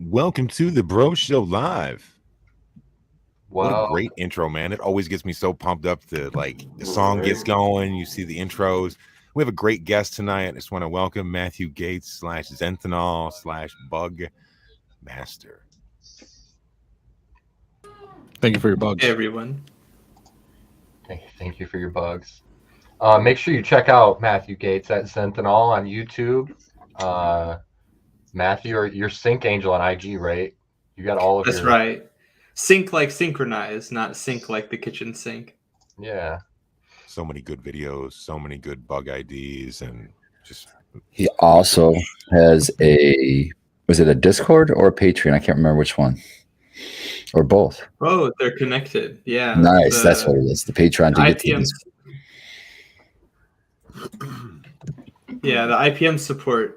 Welcome to the Bro Show Live. What a Wow. great intro, man. It always gets me so pumped up to the song gets going. You see the intros. We have a great guest tonight. I just want to welcome Matthew Gates / Zenthanol / Bug Master. Thank you for your bugs. Hey, everyone. Thank you for your bugs. Make sure you check out Matthew Gates at Zenthanol on YouTube. Matthew, you're Sync Angel on IG, right? You got all of That's right. Sync like synchronize, not sync like the kitchen sink. Yeah. So many good videos, so many good bug IDs, and just. He also has was it a Discord or a Patreon? I can't remember which one. Or both. Oh, they're connected. Yeah. Nice. That's what it is. The Patreon to get to IPM. Yeah, the IPM support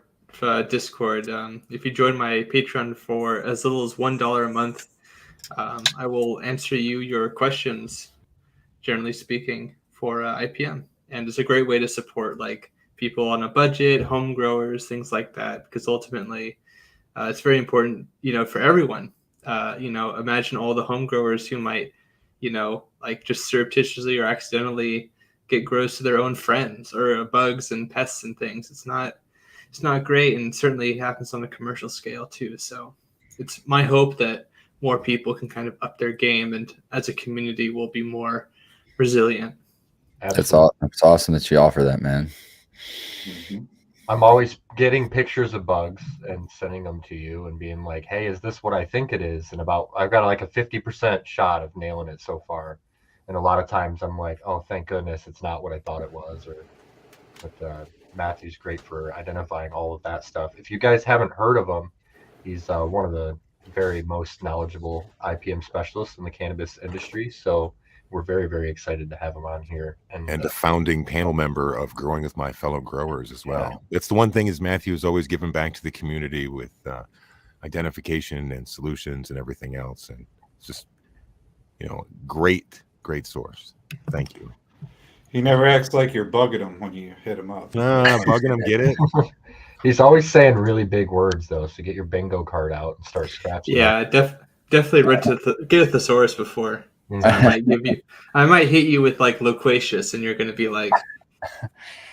Discord. If you join my Patreon for as little as $1 a month, I will answer your questions, generally speaking, for IPM. And it's a great way to support people on a budget, home growers, things like that, because ultimately it's very important, for everyone. Imagine all the home growers who might, just surreptitiously or accidentally get grows to their own friends or bugs and pests and things. It's not great, and certainly happens on a commercial scale too. So it's my hope that more people can kind of up their game, and as a community we'll be more resilient. That's awesome that you offer that, man. Mm-hmm. I'm always getting pictures of bugs and sending them to you and being like, hey, is this what I think it is? And I've got like a 50% shot of nailing it so far. And a lot of times I'm like, oh, thank goodness it's not what I thought it was. But Matthew's great for identifying all of that stuff. If you guys haven't heard of him, he's one of the very most knowledgeable IPM specialists in the cannabis industry. So we're very, very excited to have him on here. And a founding panel member of Growing with My Fellow Growers as well. Yeah. It's the one thing is Matthew has always given back to the community with identification and solutions and everything else. And it's just, great source. Thank you. He never acts like you're bugging him when you hit him up. Bugging him, get it? He's always saying really big words, though, so get your bingo card out and start scratching. Yeah, definitely read get a thesaurus before. Mm-hmm. I might hit you with loquacious, and you're going to be like,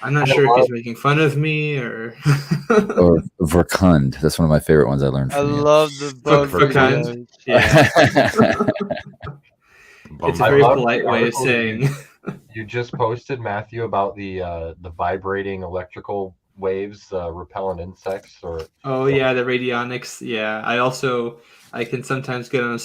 I'm not sure if he's making fun of me or verkund. That's one of my favorite ones I learned from you. Love the bug verkund. Yeah. It's a very polite way of saying. You just posted, Matthew, about the vibrating electrical waves repelling insects or. Oh yeah, the radionics. Yeah, I can sometimes get on a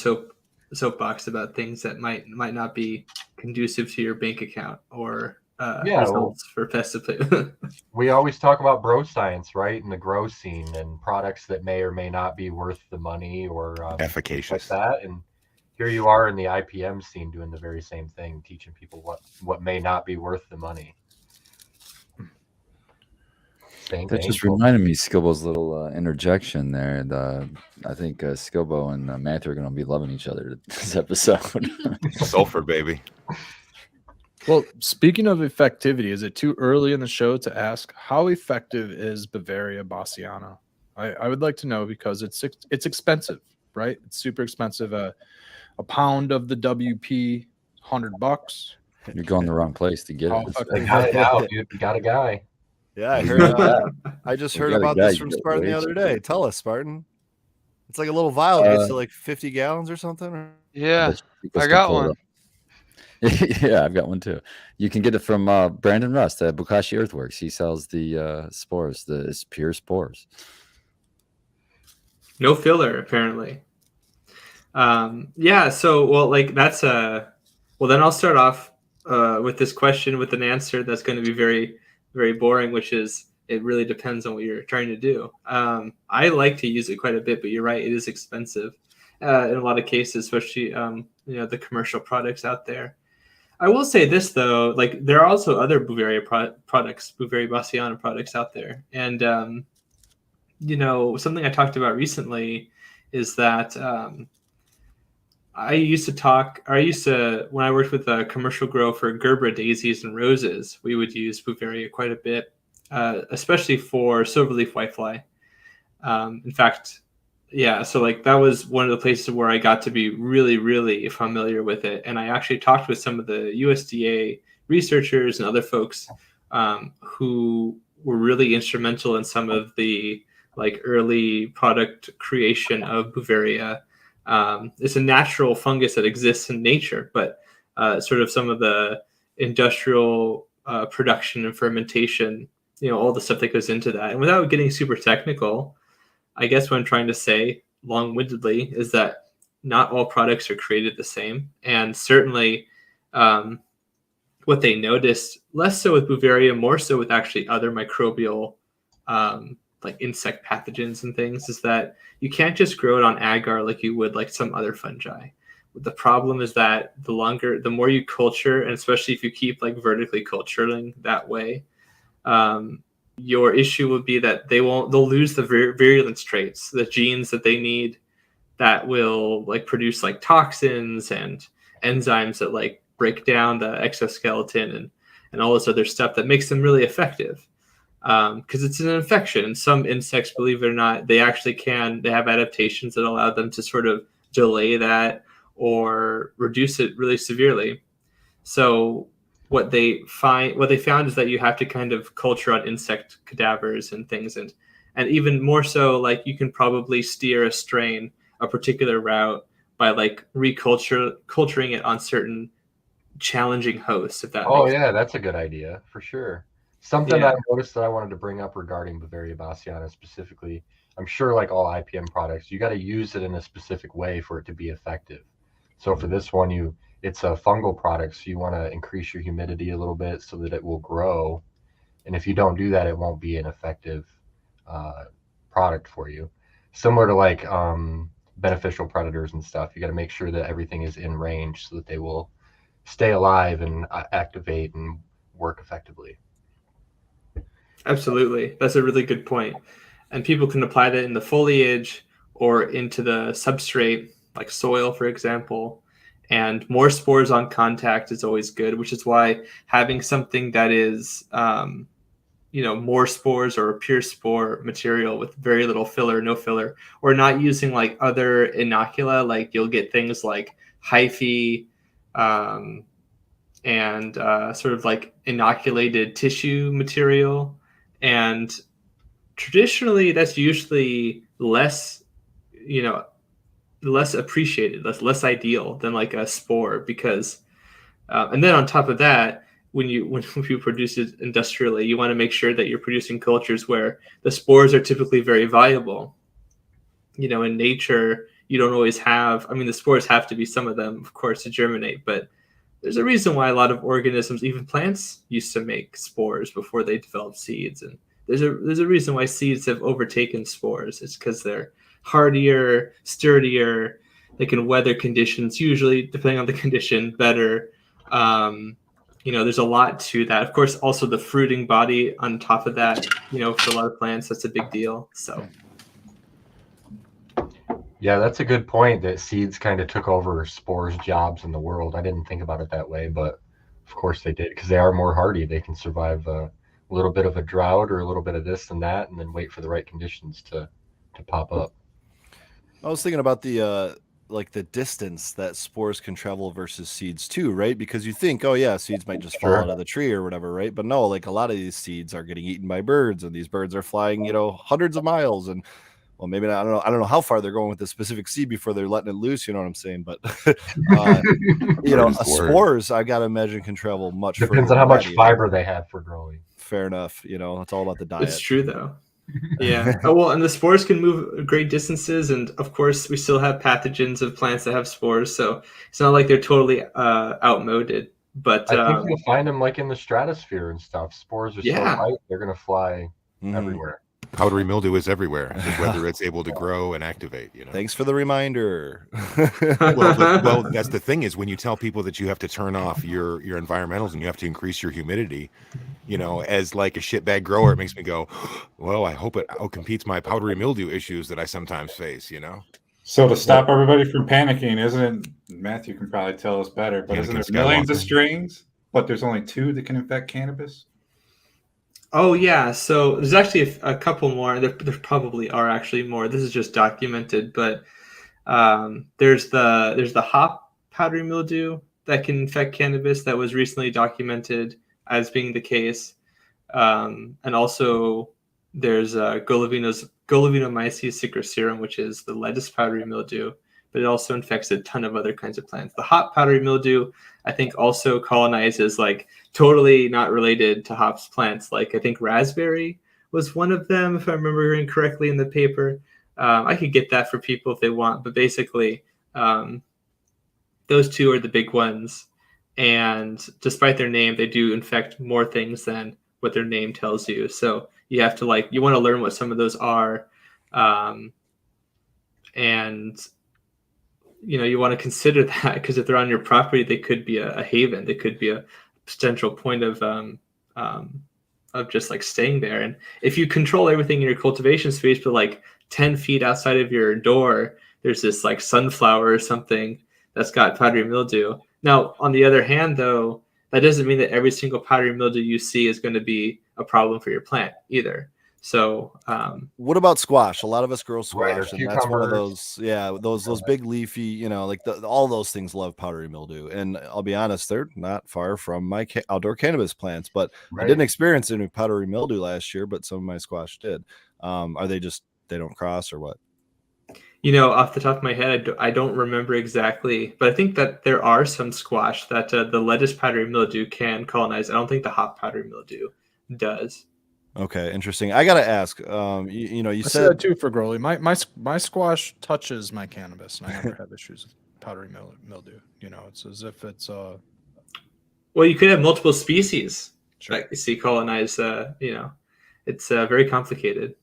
soapbox about things that might not be conducive to your bank account or results for pesticide. We always talk about bro science, right, in the grow scene and products that may or may not be worth the money or efficacious like that. And here you are in the IPM scene doing the very same thing, teaching people what may not be worth the money. That just reminded me Skilbo's little interjection there. And I think Skilbo and Matthew are going to be loving each other this episode. Sulfur, baby. Well, speaking of effectivity, is it too early in the show to ask how effective is Bavaria Bassiana? I would like to know because it's expensive, right? It's super expensive. A pound of the WP, $100. You're going the wrong place to get it. You got a guy. Yeah, I heard. I just heard about this from Spartan the other day. Tell us, Spartan. It's like a little vial gets to 50 gallons or something. Yeah, I got one. Yeah, I've got one too. You can get it from Brandon Rust at Bukashi Earthworks. He sells the spores. It's pure spores. No filler, apparently. Yeah. So, that's well, then I'll start off with this question with an answer that's going to be very, very boring, which is it really depends on what you're trying to do. I like to use it quite a bit, but you're right, it is expensive in a lot of cases, especially the commercial products out there. I will say this though, there are also other Bavaria products, Bavaria Bassiana products out there, and something I talked about recently is that when I worked with a commercial grow for Gerbera daisies and roses, we would use Bavaria quite a bit, especially for silverleaf whitefly. In fact, Yeah, so like that was one of the places where I got to be really, really familiar with it, and I actually talked with some of the USDA researchers and other folks who were really instrumental in some of the like early product creation of Beauveria. It's a natural fungus that exists in nature, but sort of some of the industrial production and fermentation, all the stuff that goes into that. And without getting super technical, I guess what I'm trying to say long-windedly is that not all products are created the same. And certainly what they noticed, less so with Beauveria, more so with actually other microbial like insect pathogens and things, is that you can't just grow it on agar like you would like some other fungi. The problem is that the more you culture, and especially if you keep like vertically culturing that way, your issue would be that they'll lose the virulence traits, the genes that they need that will like produce like toxins and enzymes that like break down the exoskeleton and all this other stuff that makes them really effective. Because it's an infection. And some insects, believe it or not, they have adaptations that allow them to sort of delay that or reduce it really severely. So what they found is that you have to kind of culture on insect cadavers and things, and even more so, like you can probably steer a particular route by like culturing it on certain challenging hosts. If that makes sense. That's a good idea for sure. Something I noticed that I wanted to bring up regarding Beauveria bassiana specifically, I'm sure like all IPM products, you got to use it in a specific way for it to be effective. So for this one, it's a fungal product, so you want to increase your humidity a little bit so that it will grow. And if you don't do that, it won't be an effective product for you. Similar to like beneficial predators and stuff, you got to make sure that everything is in range so that they will stay alive and activate and work effectively. Absolutely. That's a really good point. And people can apply that in the foliage or into the substrate, like soil, for example. And more spores on contact is always good, which is why having something that is, more spores or a pure spore material with very little filler, no filler, or not using like other inocula, like you'll get things like hyphae, and sort of like inoculated tissue material. And traditionally, that's usually less appreciated, less ideal than like a spore, because, and then on top of that, when you produce it industrially, you want to make sure that you're producing cultures where the spores are typically very viable. In nature, you don't always have. I mean, the spores have to be, some of them, of course, to germinate, but there's a reason why a lot of organisms, even plants, used to make spores before they developed seeds. And there's a reason why seeds have overtaken spores. It's because they're hardier, sturdier. They can weather conditions, usually, depending on the condition, better. There's a lot to that. Of course, also the fruiting body on top of that, for a lot of plants, that's a big deal. So. Yeah, that's a good point, that seeds kind of took over spores' jobs in the world. I didn't think about it that way, but of course they did, because they are more hardy. They can survive a little bit of a drought or a little bit of this and that, and then wait for the right conditions to pop up. I was thinking about the distance that spores can travel versus seeds too, right? Because you think, seeds might just fall out of the tree or whatever, right? But no, like a lot of these seeds are getting eaten by birds, and these birds are flying, hundreds of miles, and well, maybe not, I don't know how far they're going with the specific seed before they're letting it loose. You know what I'm saying? But spores, I gotta imagine, can travel much. Depends on how much fiber they have for growing. Fair enough. It's all about the diet. It's true though. Yeah. And the spores can move great distances, and of course, we still have pathogens of plants that have spores, so it's not like they're totally outmoded. But I think you'll find them like in the stratosphere and stuff. Spores are so light, they're gonna fly everywhere. Powdery mildew is everywhere, whether it's able to grow and activate. Thanks for the reminder. well, that's the thing, is when you tell people that you have to turn off your environmentals and you have to increase your humidity, as like a shitbag grower, it makes me go, well, I hope it outcompetes my powdery mildew issues that I sometimes face. So to stop everybody from panicking, isn't it? Matthew can probably tell us better, but isn't there millions of strains, but there's only 2 that can infect cannabis? Oh yeah, so there's actually a couple more. There probably are actually more. This is just documented, but there's the hop powdery mildew that can infect cannabis that was recently documented as being the case, and also there's Golovinomyces sicroserum, which is the lettuce powdery mildew, but it also infects a ton of other kinds of plants. The hop powdery mildew, I think, also colonizes like totally not related to hops plants. Like I think raspberry was one of them, if I remember correctly in the paper. I could get that for people if they want, but basically, those two are the big ones. And despite their name, they do infect more things than what their name tells you. So you have to you want to learn what some of those are, and you want to consider that because if they're on your property, they could be a haven. They could be a potential point of just like staying there. And if you control everything in your cultivation space, but like 10 feet outside of your door, there's this like sunflower or something that's got powdery mildew. Now, on the other hand, though, that doesn't mean that every single powdery mildew you see is going to be a problem for your plant either. So, what about squash? A lot of us grow Right, squash, or and that's one of cucumbers. those big leafy, like all those things love powdery mildew. And I'll be honest, they're not far from my outdoor cannabis plants, but I didn't Right. experience any powdery mildew last year, but some of my squash did. Are they don't cross or what? off the top of my head, I don't remember exactly, but I think that there are some squash that the lettuce powdery mildew can colonize. I don't think the hop powdery mildew does. Okay, interesting. I gotta ask. You I said said that too for Growly. My squash touches my cannabis, and I never have issues with powdery mildew. It's as if it's Well, you could have multiple species sure. that you see colonize. It's very complicated.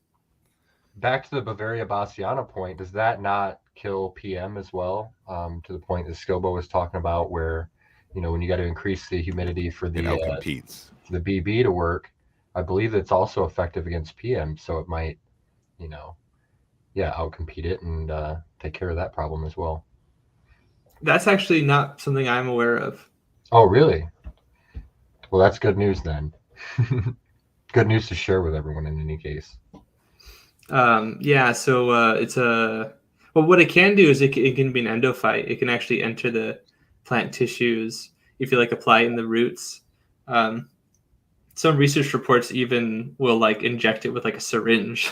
Back to the Bavaria bassiana point, does that not kill PM as well? To the point that Scobo was talking about, where when you got to increase the humidity for It the outcompetes. BB to work, I believe it's also effective against PM, so it might, outcompete it and take care of that problem as well. That's actually not something I'm aware of. Oh, really? Well, that's good news then. Good news to share with everyone in any case. So it's well, what it can do is it can be an endophyte. It can actually enter the plant tissues if you apply it in the roots. Some research reports even will inject it with a syringe,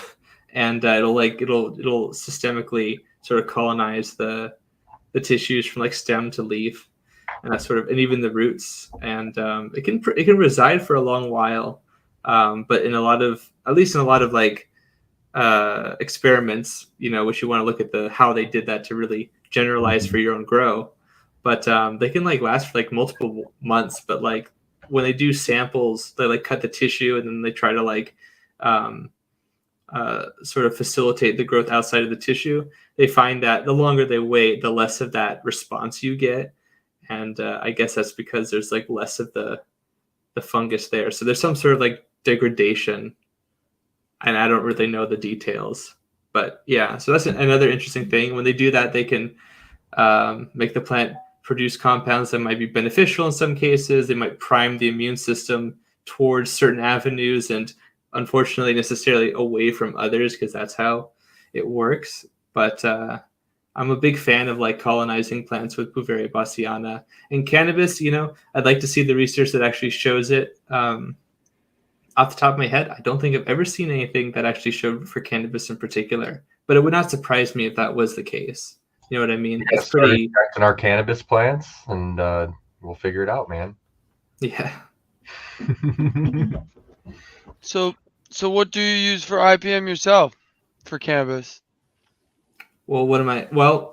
and it'll systemically sort of colonize the tissues from stem to leaf, and that and even the roots, and it can reside for a long while, but at least in a lot of experiments, which you want to look at how they did that to really generalize for your own grow, but they can last for multiple months, but when they do samples, they cut the tissue and then they try to sort of facilitate the growth outside of the tissue. They find that the longer they wait, the less of that response you get, and I guess that's because there's less of the fungus there. So there's some sort of degradation, and I don't really know the details. But yeah, so that's another interesting thing. When they do that, they can make the plant produce compounds that might be beneficial in some cases. They might prime the immune system towards certain avenues and unfortunately necessarily away from others, because that's how it works. But I'm a big fan of colonizing plants with Bavaria bassiana. And cannabis, I'd like to see the research that actually shows it. Off the top of my head, I don't think I've ever seen anything that actually showed for cannabis in particular, but it would not surprise me if that was the case. You know what I mean? It's pretty in our cannabis plants, and we'll figure it out, man. Yeah. So what do you use for IPM yourself for cannabis? Well, what am I? Well,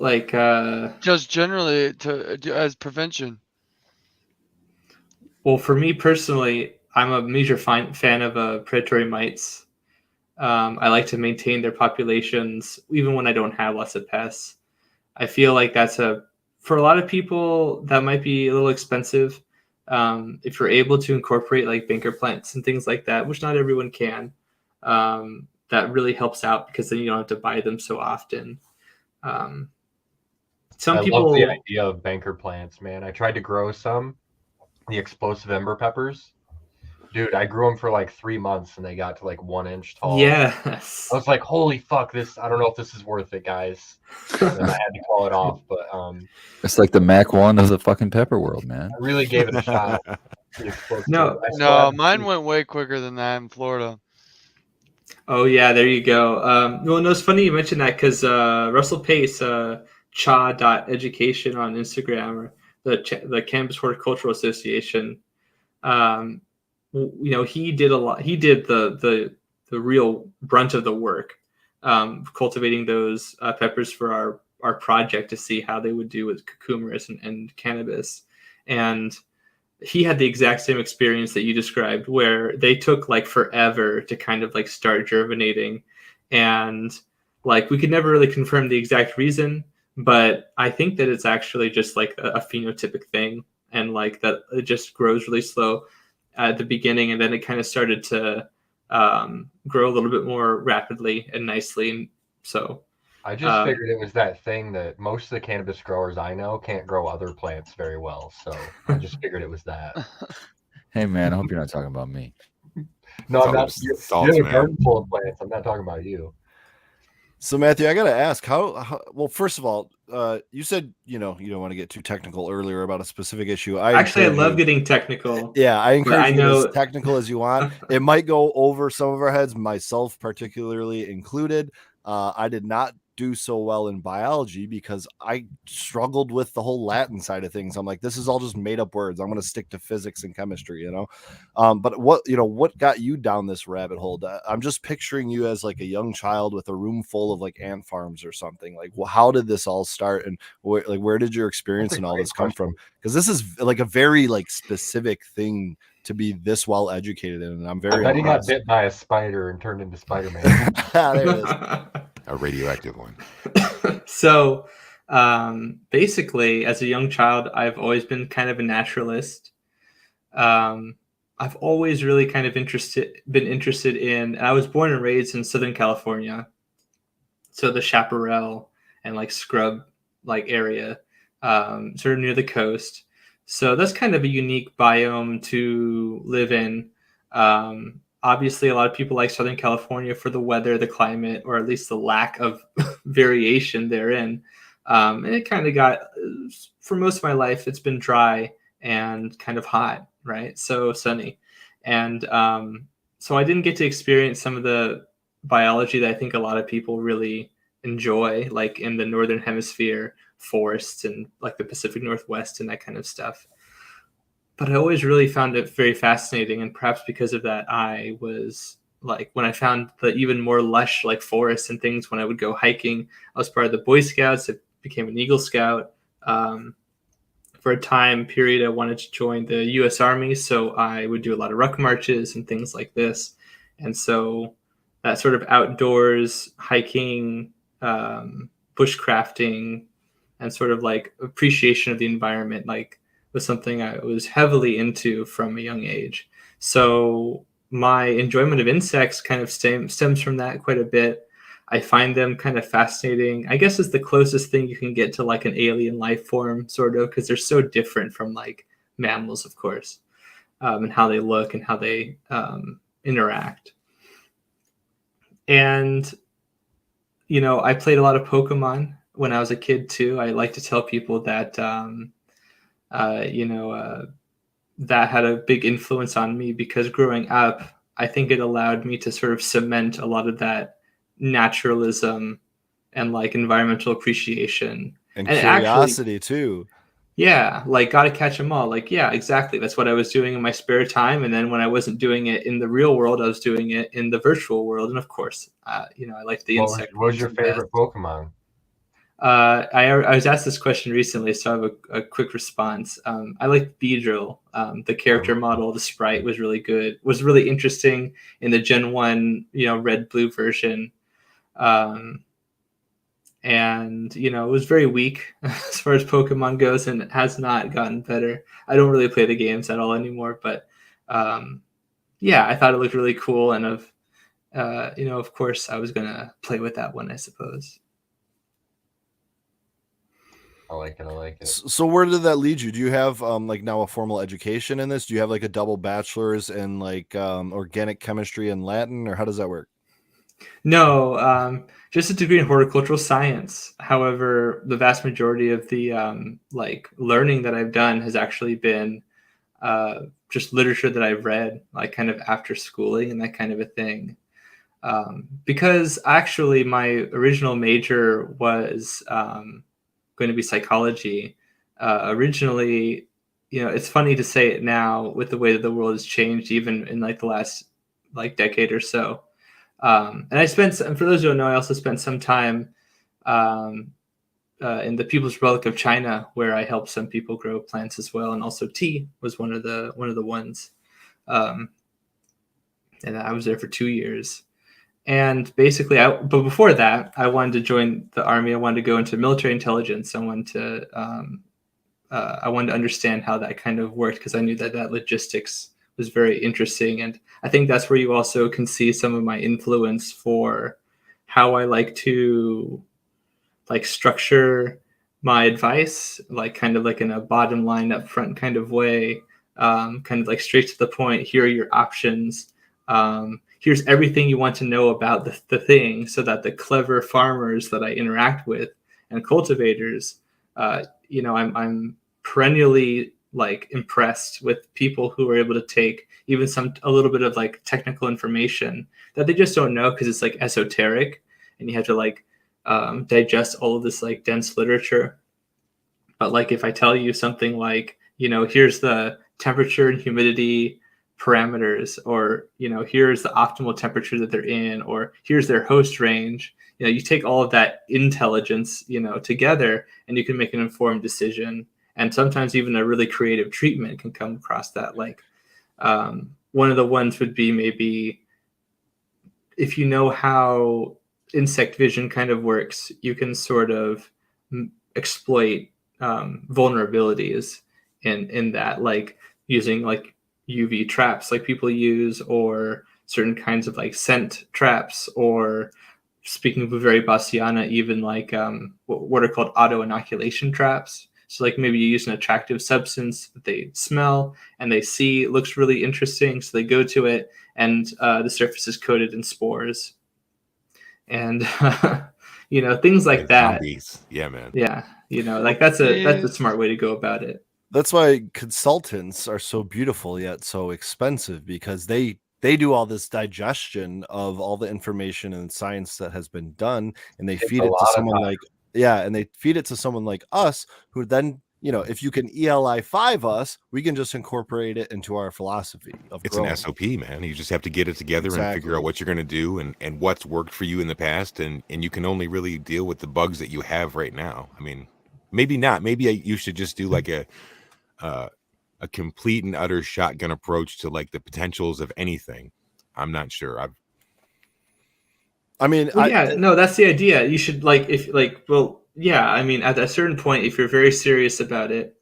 just generally as prevention. Well, for me personally, I'm a major fan of predatory mites. I like to maintain their populations even when I don't have lots of pests. I feel like that's for a lot of people that might be a little expensive. If you're able to incorporate banker plants and things like that, which not everyone can, that really helps out because then you don't have to buy them so often. Some people love the idea of banker plants, man. I tried to grow the explosive ember peppers. Dude, I grew them for like 3 months and they got to like 1 inch tall. Yes. I was like, holy fuck, I don't know if this is worth it, guys. And I had to call it off, but It's like the Mac 1 of the fucking pepper world, man. I really gave it a shot. The explosive. No, I still No, haven't mine seen- went way quicker than that in Florida. Oh yeah, there you go. Well, no, it's funny you mentioned that because Russell Pace, cha.education on Instagram, or the Cannabis Horticultural Association, he did a lot. He did the real brunt of the work, cultivating those peppers for our project to see how they would do with cucumbers and cannabis, and he had the exact same experience that you described, where they took like forever to kind of like start germinating, and like we could never really confirm the exact reason, but I think that it's actually just like a phenotypic thing, and like that it just grows really slow at the beginning, and then it kind of started to grow a little bit more rapidly and nicely. And so I just figured it was that thing that most of the cannabis growers I know can't grow other plants very well. So I just figured it was that. Hey, man, I hope you're not talking about me. No, I'm not. You Salts, have a man. garden full of plants. I'm not talking about you. So Matthew, I gotta ask, how well, first of all, you said you don't want to get too technical earlier about a specific issue. I love you, getting technical. Yeah, I encourage I you to know- get as technical as you want. It might go over some of our heads, myself particularly included. I did not do so well in biology because I struggled with the whole Latin side of things. I'm like, this is all just made up words. I'm going to stick to physics and chemistry, But what got you down this rabbit hole? I'm just picturing you as like a young child with a room full of like ant farms or something. Like, well, how did this all start, and where did your experience That's a and all great this come question. from? Because this is like a very like specific thing to be this well educated in, and I'm I very bet he got impressed. bit by a spider and turned into Spider-Man. There it is. A radioactive one. So basically, as a young child, I've always been kind of a naturalist. I've always really kind of been interested in. I was born and raised in Southern California, so the Chaparral and like scrub like area, sort of near the coast. So that's kind of a unique biome to live in. Obviously, a lot of people like Southern California for the weather, the climate, or at least the lack of variation therein. And it kind of got, for most of my life, it's been dry and kind of hot, right? So sunny. And so I didn't get to experience some of the biology that I think a lot of people really enjoy, like in the Northern Hemisphere forests and like the Pacific Northwest and that kind of stuff. But I always really found it very fascinating, and perhaps because of that, I was like, when I found the even more lush like forests and things, when I would go hiking, I was part of the Boy Scouts. I became an Eagle Scout. For a time period, I wanted to join the U.S. Army, so I would do a lot of ruck marches and things like this. And so that sort of outdoors hiking, bushcrafting, and sort of like appreciation of the environment, like, was something I was heavily into from a young age. So my enjoyment of insects kind of stems from that quite a bit. I find them kind of fascinating. I guess it's the closest thing you can get to like an alien life form, sort of, because they're so different from like mammals, of course, and how they look and how they interact. And, I played a lot of Pokemon when I was a kid too. I like to tell people that, that had a big influence on me, because growing up, I think it allowed me to sort of cement a lot of that naturalism and like environmental appreciation And And curiosity too. Yeah, like gotta catch them all. Like, yeah, exactly. That's what I was doing in my spare time. And then when I wasn't doing it in the real world, I was doing it in the virtual world. And of course, I like the insect. What was your ones the best. favorite Pokemon? I was asked this question recently, so I have a quick response. I like Beedrill. The character model, the sprite was really good. Was really interesting in the Gen 1, red blue version. And it was very weak as far as Pokemon goes, and it has not gotten better. I don't really play the games at all anymore, but yeah, I thought it looked really cool, and of course, I was gonna play with that one, I suppose. I like it. So where did that lead you? Do you have like now a formal education in this? Do you have like a double bachelor's in like organic chemistry and Latin, or how does that work? No, just a degree in horticultural science. However, the vast majority of the like learning that I've done has actually been just literature that I've read, like kind of after schooling and that kind of a thing. Because actually, my original major was going to be psychology. Originally, it's funny to say it now with the way that the world has changed, even in like the last like decade or so. And I spent, for those who don't know, I also spent some time in the People's Republic of China, where I helped some people grow plants as well, and also tea was one of the ones. And I was there for 2 years. And basically, but before that, I wanted to join the army. I wanted to go into military intelligence. I wanted to understand how that kind of worked, because I knew that logistics was very interesting. And I think that's where you also can see some of my influence for how I like to like structure my advice, like kind of like in a bottom line up front kind of way, kind of like straight to the point. Here are your options. Here's everything you want to know about the thing, so that the clever farmers that I interact with and cultivators, I'm perennially like impressed with people who are able to take even a little bit of like technical information that they just don't know, because it's like esoteric and you have to like digest all of this like dense literature. But like if I tell you something like, here's the temperature and humidity parameters, or here's the optimal temperature that they're in, or here's their host range, you take all of that intelligence together, and you can make an informed decision. And sometimes even a really creative treatment can come across that. Like one of the ones would be maybe if you know how insect vision kind of works, you can sort of exploit vulnerabilities in that, like using like UV traps like people use, or certain kinds of like scent traps, or speaking of Bavaria bassiana, even like what are called auto inoculation traps. So like maybe you use an attractive substance that they smell and they see looks really interesting, so they go to it, and the surface is coated in spores, and things like that. Zombies. Yeah, man. Yeah, like that's a smart way to go about it. That's why consultants are so beautiful yet so expensive, because they do all this digestion of all the information and science that has been done, and they feed it to someone like feed it to someone like us, who then, if you can ELI 5 us, we can just incorporate it into our philosophy of It's growing. an SOP, man. You just have to get it together and figure out what you're going to do and what's worked for you in the past, and you can only really deal with the bugs that you have right now. I mean, maybe not. Maybe you should just do like a complete and utter shotgun approach to like the potentials of anything. I'm not sure. That's the idea. You should at a certain point, if you're very serious about it,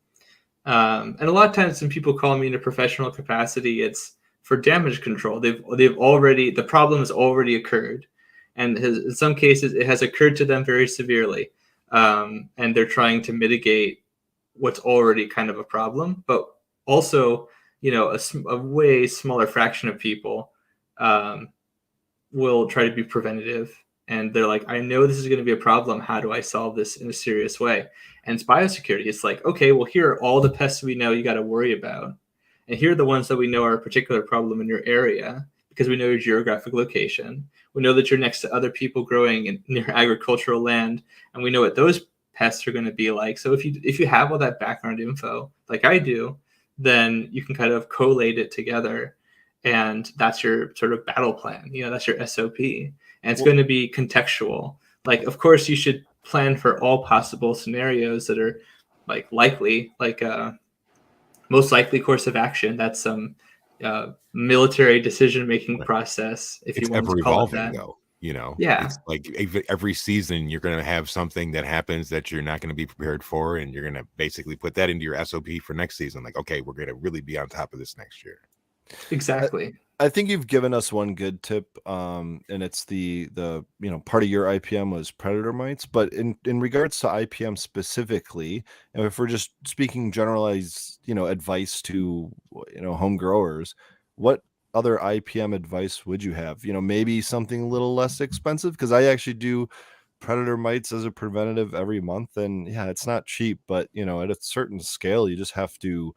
and a lot of times when people call me in a professional capacity, it's for damage control. The problem has already occurred, and in some cases it has occurred to them very severely, and they're trying to mitigate what's already kind of a problem. But also, a way smaller fraction of people will try to be preventative, and they're like, I know this is going to be a problem. How do I solve this in a serious way? And it's biosecurity. It's like, okay, well, here are all the pests we know you got to worry about, and here are the ones that we know are a particular problem in your area, because we know your geographic location. We know that you're next to other people growing near agricultural land, and we know what those pests are going to be like. So if you have all that background info like I do, then you can kind of collate it together, and that's your sort of battle plan. That's your SOP, and it's going to be contextual. Like, of course, you should plan for all possible scenarios that are like likely, like most likely course of action. That's some military decision-making process, if you want to call it that. Though. Yeah, it's like every season you're going to have something that happens that you're not going to be prepared for, and you're going to basically put that into your SOP for next season. Like, okay, we're going to really be on top of this next year. Exactly. I think you've given us one good tip, and it's the part of your IPM was predator mites. But in regards to IPM specifically, and if we're just speaking generalized, advice to home growers, what other IPM advice would you have? Maybe something a little less expensive, because I actually do predator mites as a preventative every month, and yeah, it's not cheap, but at a certain scale, you just have to.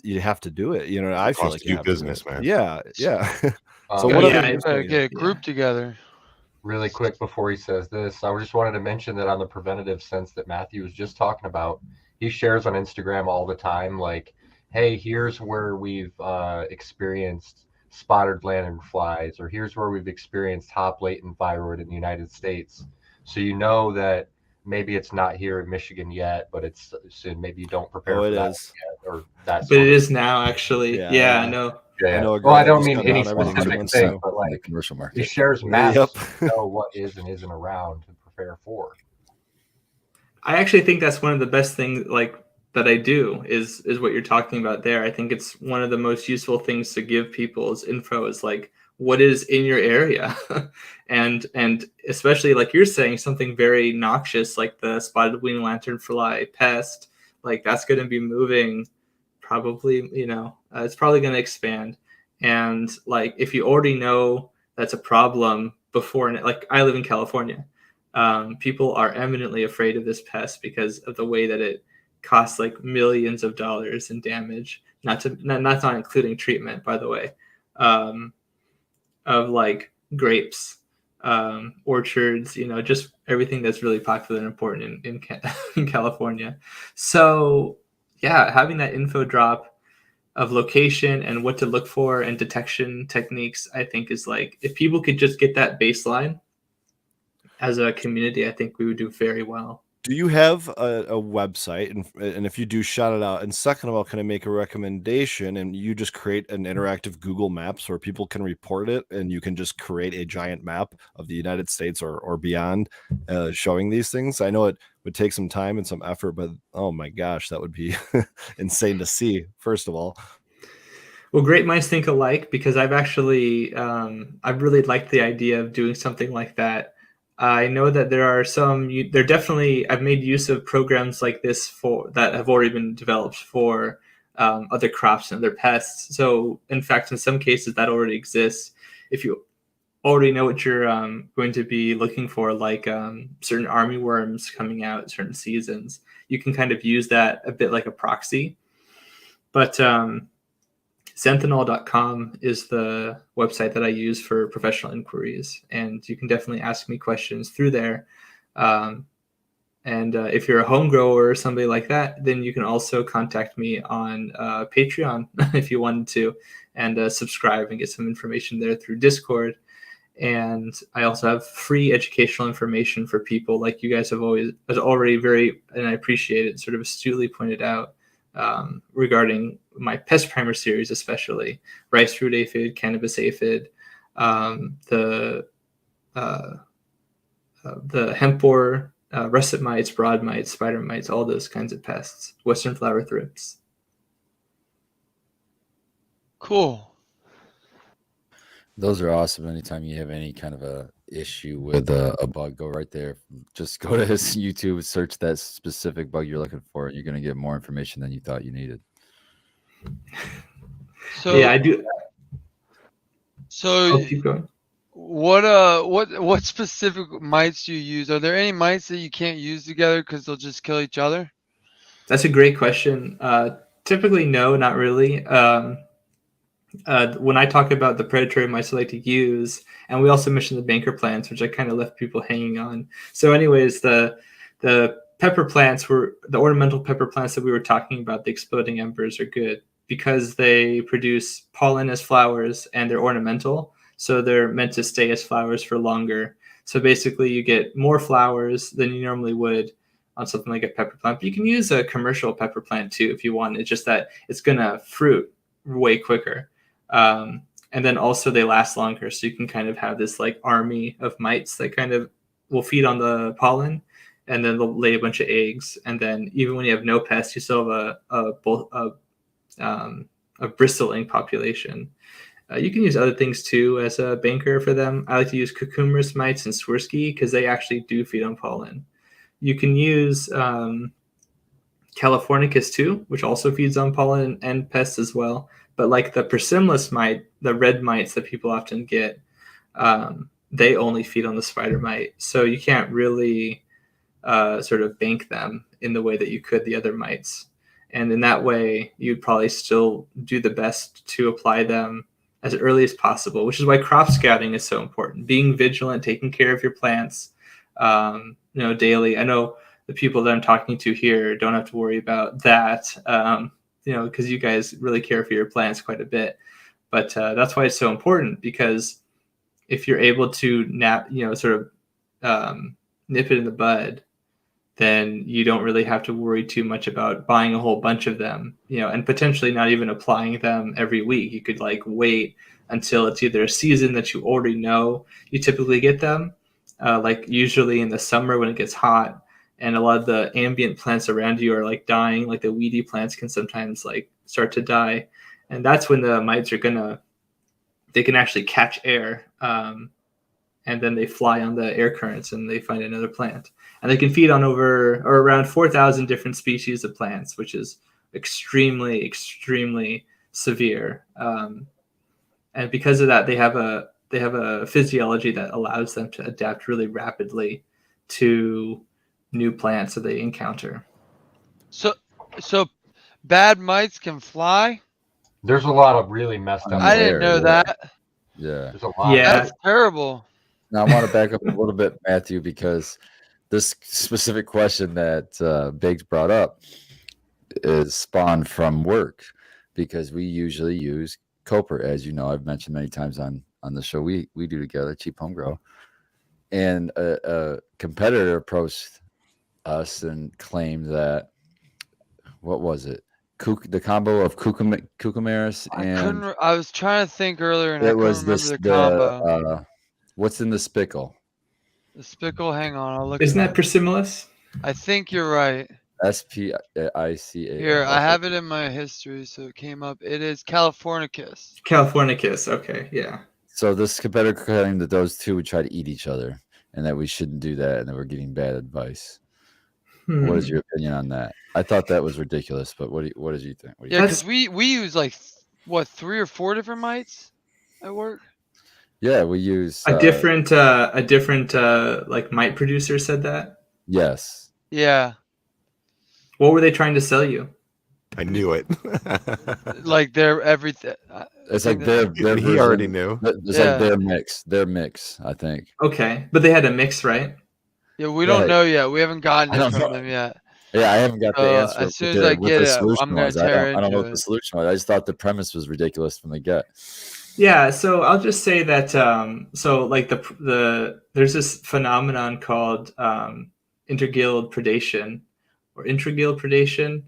You have to do it. I feel cost like to you do have to do business, it. man. Yeah. So Um, what Gotta other yeah, get, tips gotta do you get have? a group together. really quick before he says this, I just wanted to mention that on the preventative sense that Matthew was just talking about, he shares on Instagram all the time, like, hey, here's where we've experienced spotted lanternflies, or here's where we've experienced hop latent viroid in the United States. So that maybe it's not here in Michigan yet, but it's so maybe you don't prepare Oh, for it that is. yet, or that but sort it of. is now actually. Yeah, Yeah, I yeah. know. Yeah. I know a Well, girl I that don't just mean got any down everything specific 2 months thing, ago. but In like the commercial he market. shares maps Yep. to know what is and isn't around to prepare for. I actually think that's one of the best things like that I do is what you're talking about there. I think it's one of the most useful things to give people as info is like what is in your area. and especially like you're saying something very noxious like the spotted wing lanternfly pest, like that's going to be moving probably, it's probably going to expand. And like if you already know that's a problem before, like I live in California, people are eminently afraid of this pest because of the way that it costs like millions of dollars in damage. Not including treatment, by the way, of like grapes, orchards, just everything that's really popular and important in California. So yeah, having that info drop of location and what to look for and detection techniques, I think is like if people could just get that baseline as a community, I think we would do very well. Do you have a website? And if you do, shout it out. And second of all, can I make a recommendation? And you just create an interactive Google Maps where people can report it, and you can just create a giant map of the United States or beyond, showing these things. I know it would take some time and some effort, but oh my gosh, that would be insane to see. First of all, Well, great minds think alike because I've actually I've really liked the idea of doing something like that. I know that there definitely I've made use of programs like this for that have already been developed for other crops and other pests. So in fact, in some cases that already exists. If you already know what you're going to be looking for, like certain army worms coming out at certain seasons, you can kind of use that a bit like a proxy. But Zenthanol.com is the website that I use for professional inquiries, and you can definitely ask me questions through there. And if you're a home grower or somebody like that, then you can also contact me on Patreon if you wanted to, and subscribe and get some information there through Discord. And I also have free educational information for people like you guys have already very, and I appreciate it, sort of astutely pointed out regarding my pest primer series, especially rice root aphid, cannabis aphid, the hemp borer, russet mites, broad mites, spider mites, all those kinds of pests, western flower thrips. Cool. Those are awesome. Anytime you have any kind of a issue with a bug, go right there. Just go to his YouTube, search that specific bug you're looking for, and you're going to get more information than you thought you needed. So Yeah, I do. So I'll keep going. what specific mites do you use? Are there any mites that you can't use together because they'll just kill each other? That's a great question. Typically, no, not really. When I talk about the predatory mites I like to use, and we also mentioned the banker plants, which I kind of left people hanging on. So, anyways, the pepper plants were the ornamental pepper plants that we were talking about. The exploding embers are good because they produce pollen as flowers and they're ornamental, so they're meant to stay as flowers for longer. So basically, you get more flowers than you normally would on something like a pepper plant. But you can use a commercial pepper plant too if you want. It's just that it's gonna fruit way quicker. And then also they last longer, so you can kind of have this like army of mites that kind of will feed on the pollen, and then they'll lay a bunch of eggs. And then even when you have no pests, you still have a bristling population. You can use other things too as a banker for them. I like to use cucumbers mites and Swirsky because they actually do feed on pollen. You can use Californicus too, which also feeds on pollen and pests as well. But like the Persimmilus mite, the red mites that people often get, they only feed on the spider mite. So you can't really sort of bank them in the way that you could the other mites. And in that way, you'd probably still do the best to apply them as early as possible, which is why crop scouting is so important. Being vigilant, taking care of your plants, daily. I know the people that I'm talking to here don't have to worry about that, because you guys really care for your plants quite a bit. But that's why it's so important, because if you're able to nip it in the bud, then you don't really have to worry too much about buying a whole bunch of them, and potentially not even applying them every week. You could wait until it's either a season that you already know you typically get them, like usually in the summer when it gets hot and a lot of the ambient plants around you are dying, like the weedy plants can sometimes start to die. And that's when the mites they can actually catch air, and then they fly on the air currents and they find another plant. And they can feed on around 4,000 different species of plants, which is extremely, extremely severe. And because of that, they have a physiology that allows them to adapt really rapidly to new plants that they encounter. So bad mites can fly? There's a lot of really messed up. I didn't know that. Yeah. There's a lot. Yeah. That's terrible. Now I want to back up a little bit, Matthew, because this specific question that Biggs brought up is spawned from work, because we usually use Copert, as you know, I've mentioned many times on the show we do together, Cheap Home Grow. And a competitor approached us and claimed that, what was it? The combo of Cucumaris and I was trying to think earlier and I it couldn't was remember the combo. What's in the spickle? The spickle, hang on, I'll look. Isn't that Persimmilus? I think you're right. SPICA. Here, I have it in my history, so it came up. It is Californicus. Californicus, okay, yeah. So this competitor claimed that those two would try to eat each other and that we shouldn't do that and that we're getting bad advice. What is your opinion on that? I thought that was ridiculous, but what did you think? Yeah, because we use 3 or 4 different mites at work. Yeah, we use a different mite producer said that. Yes. Yeah. What were they trying to sell you? I knew it. They're everything. It's like their he already knew. It's like their mix, I think. Okay, but they had a mix, right? Yeah, we don't know yet. We haven't gotten it from them yet. Yeah, I haven't got the answer. As soon as I get it, I'm going to tear I don't know what the solution was. I just thought the premise was ridiculous from the get. Yeah, so I'll just say that there's this phenomenon called interguild predation or intraguild predation.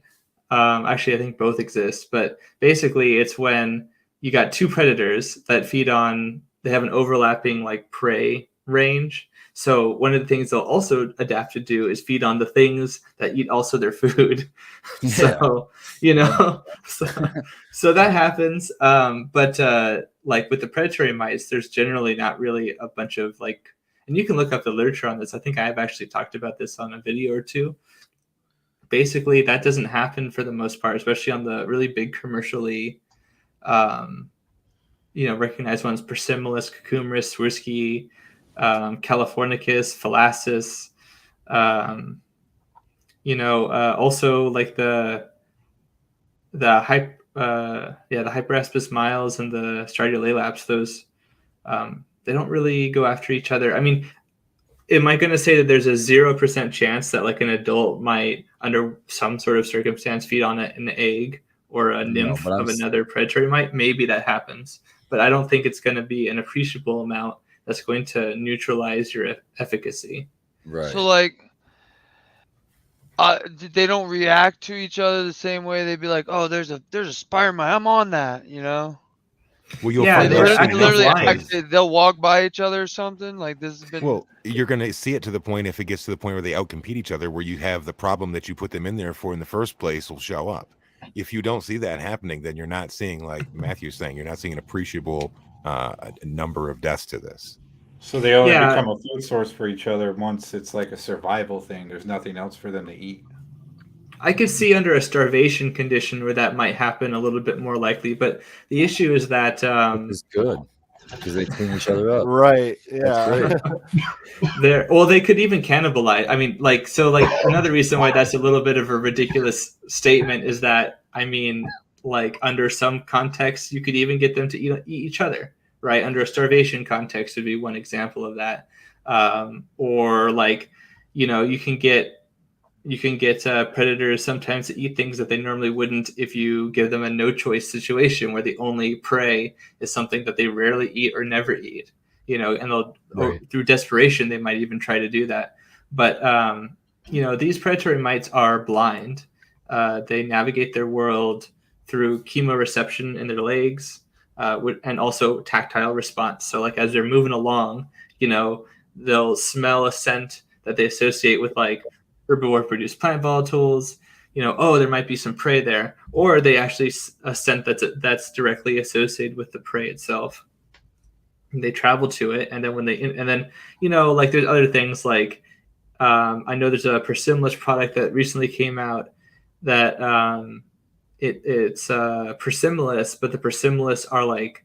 Actually, I think both exist, but basically it's when you got two predators that feed on, they have an overlapping prey range. So one of the things they'll also adapt to do is feed on the things that eat also their food. Yeah. So that happens. But with the predatory mice, there's generally not really a bunch of and you can look up the literature on this. I think I've actually talked about this on a video or two. Basically, that doesn't happen for the most part, especially on the really big commercially, recognized ones: Persimmilus, Cucumaris, Swirsky, Californicus, Phalacis. Also the Hyperaspis miles and the Stridulalaps. Those they don't really go after each other. I mean, am I going to say that there's a 0% chance that an adult might, under some sort of circumstance, feed on an egg or a nymph of another predatory mite? Maybe that happens, but I don't think it's going to be an appreciable amount that's going to neutralize your efficacy. Right. So they don't react to each other the same way. They'd be like, "Oh, there's a spider mite. I'm on that," Well, you'll find they'll walk by each other or something. This has been. Well, you're going to see it to the point, if it gets to the point where they outcompete each other, where you have the problem that you put them in there for in the first place will show up. if you don't see that happening, then you're not seeing, like Matthew's saying, you're not seeing an appreciable number of deaths to this. So they only Yeah. become a food source for each other once it's like a survival thing. There's nothing else for them to eat. I could see under a starvation condition where that might happen a little bit more likely, but the issue is that It's good because they clean each other up. Right. That's Yeah. they could even cannibalize. I mean, like, so like another reason why that's a little bit of a ridiculous statement is that, I mean, like under some context, you could even get them to eat each other, right? Under a starvation context would be one example of that. Or like, you know, you can get predators sometimes to eat things that they normally wouldn't if you give them a no choice situation where the only prey is something that they rarely eat or never eat, you know, and they'll through desperation they might even try to do that. But you know, these predatory mites are blind. They navigate their world through chemoreception in their legs, and also tactile response. So like as they're moving along, you know, they'll smell a scent that they associate with like herbivore produced plant volatiles, you know, oh, there might be some prey there, or they actually a scent that's directly associated with the prey itself. And they travel to it, and then you know, like there's other things like I know there's a Persimmilus product that recently came out that it's Persimmilus, but the Persimmilus are like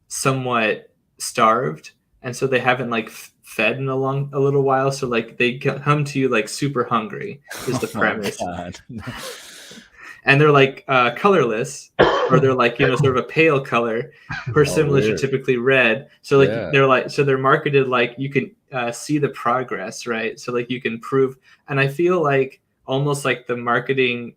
somewhat starved, and so they haven't like fed in a little while, so like they come to you like super hungry is the premise. And they're like colorless, or they're like, you know, sort of a pale color. Persimmilus are typically red, so like they're marketed like you can see the progress, right? So like you can prove, and I feel like almost like the marketing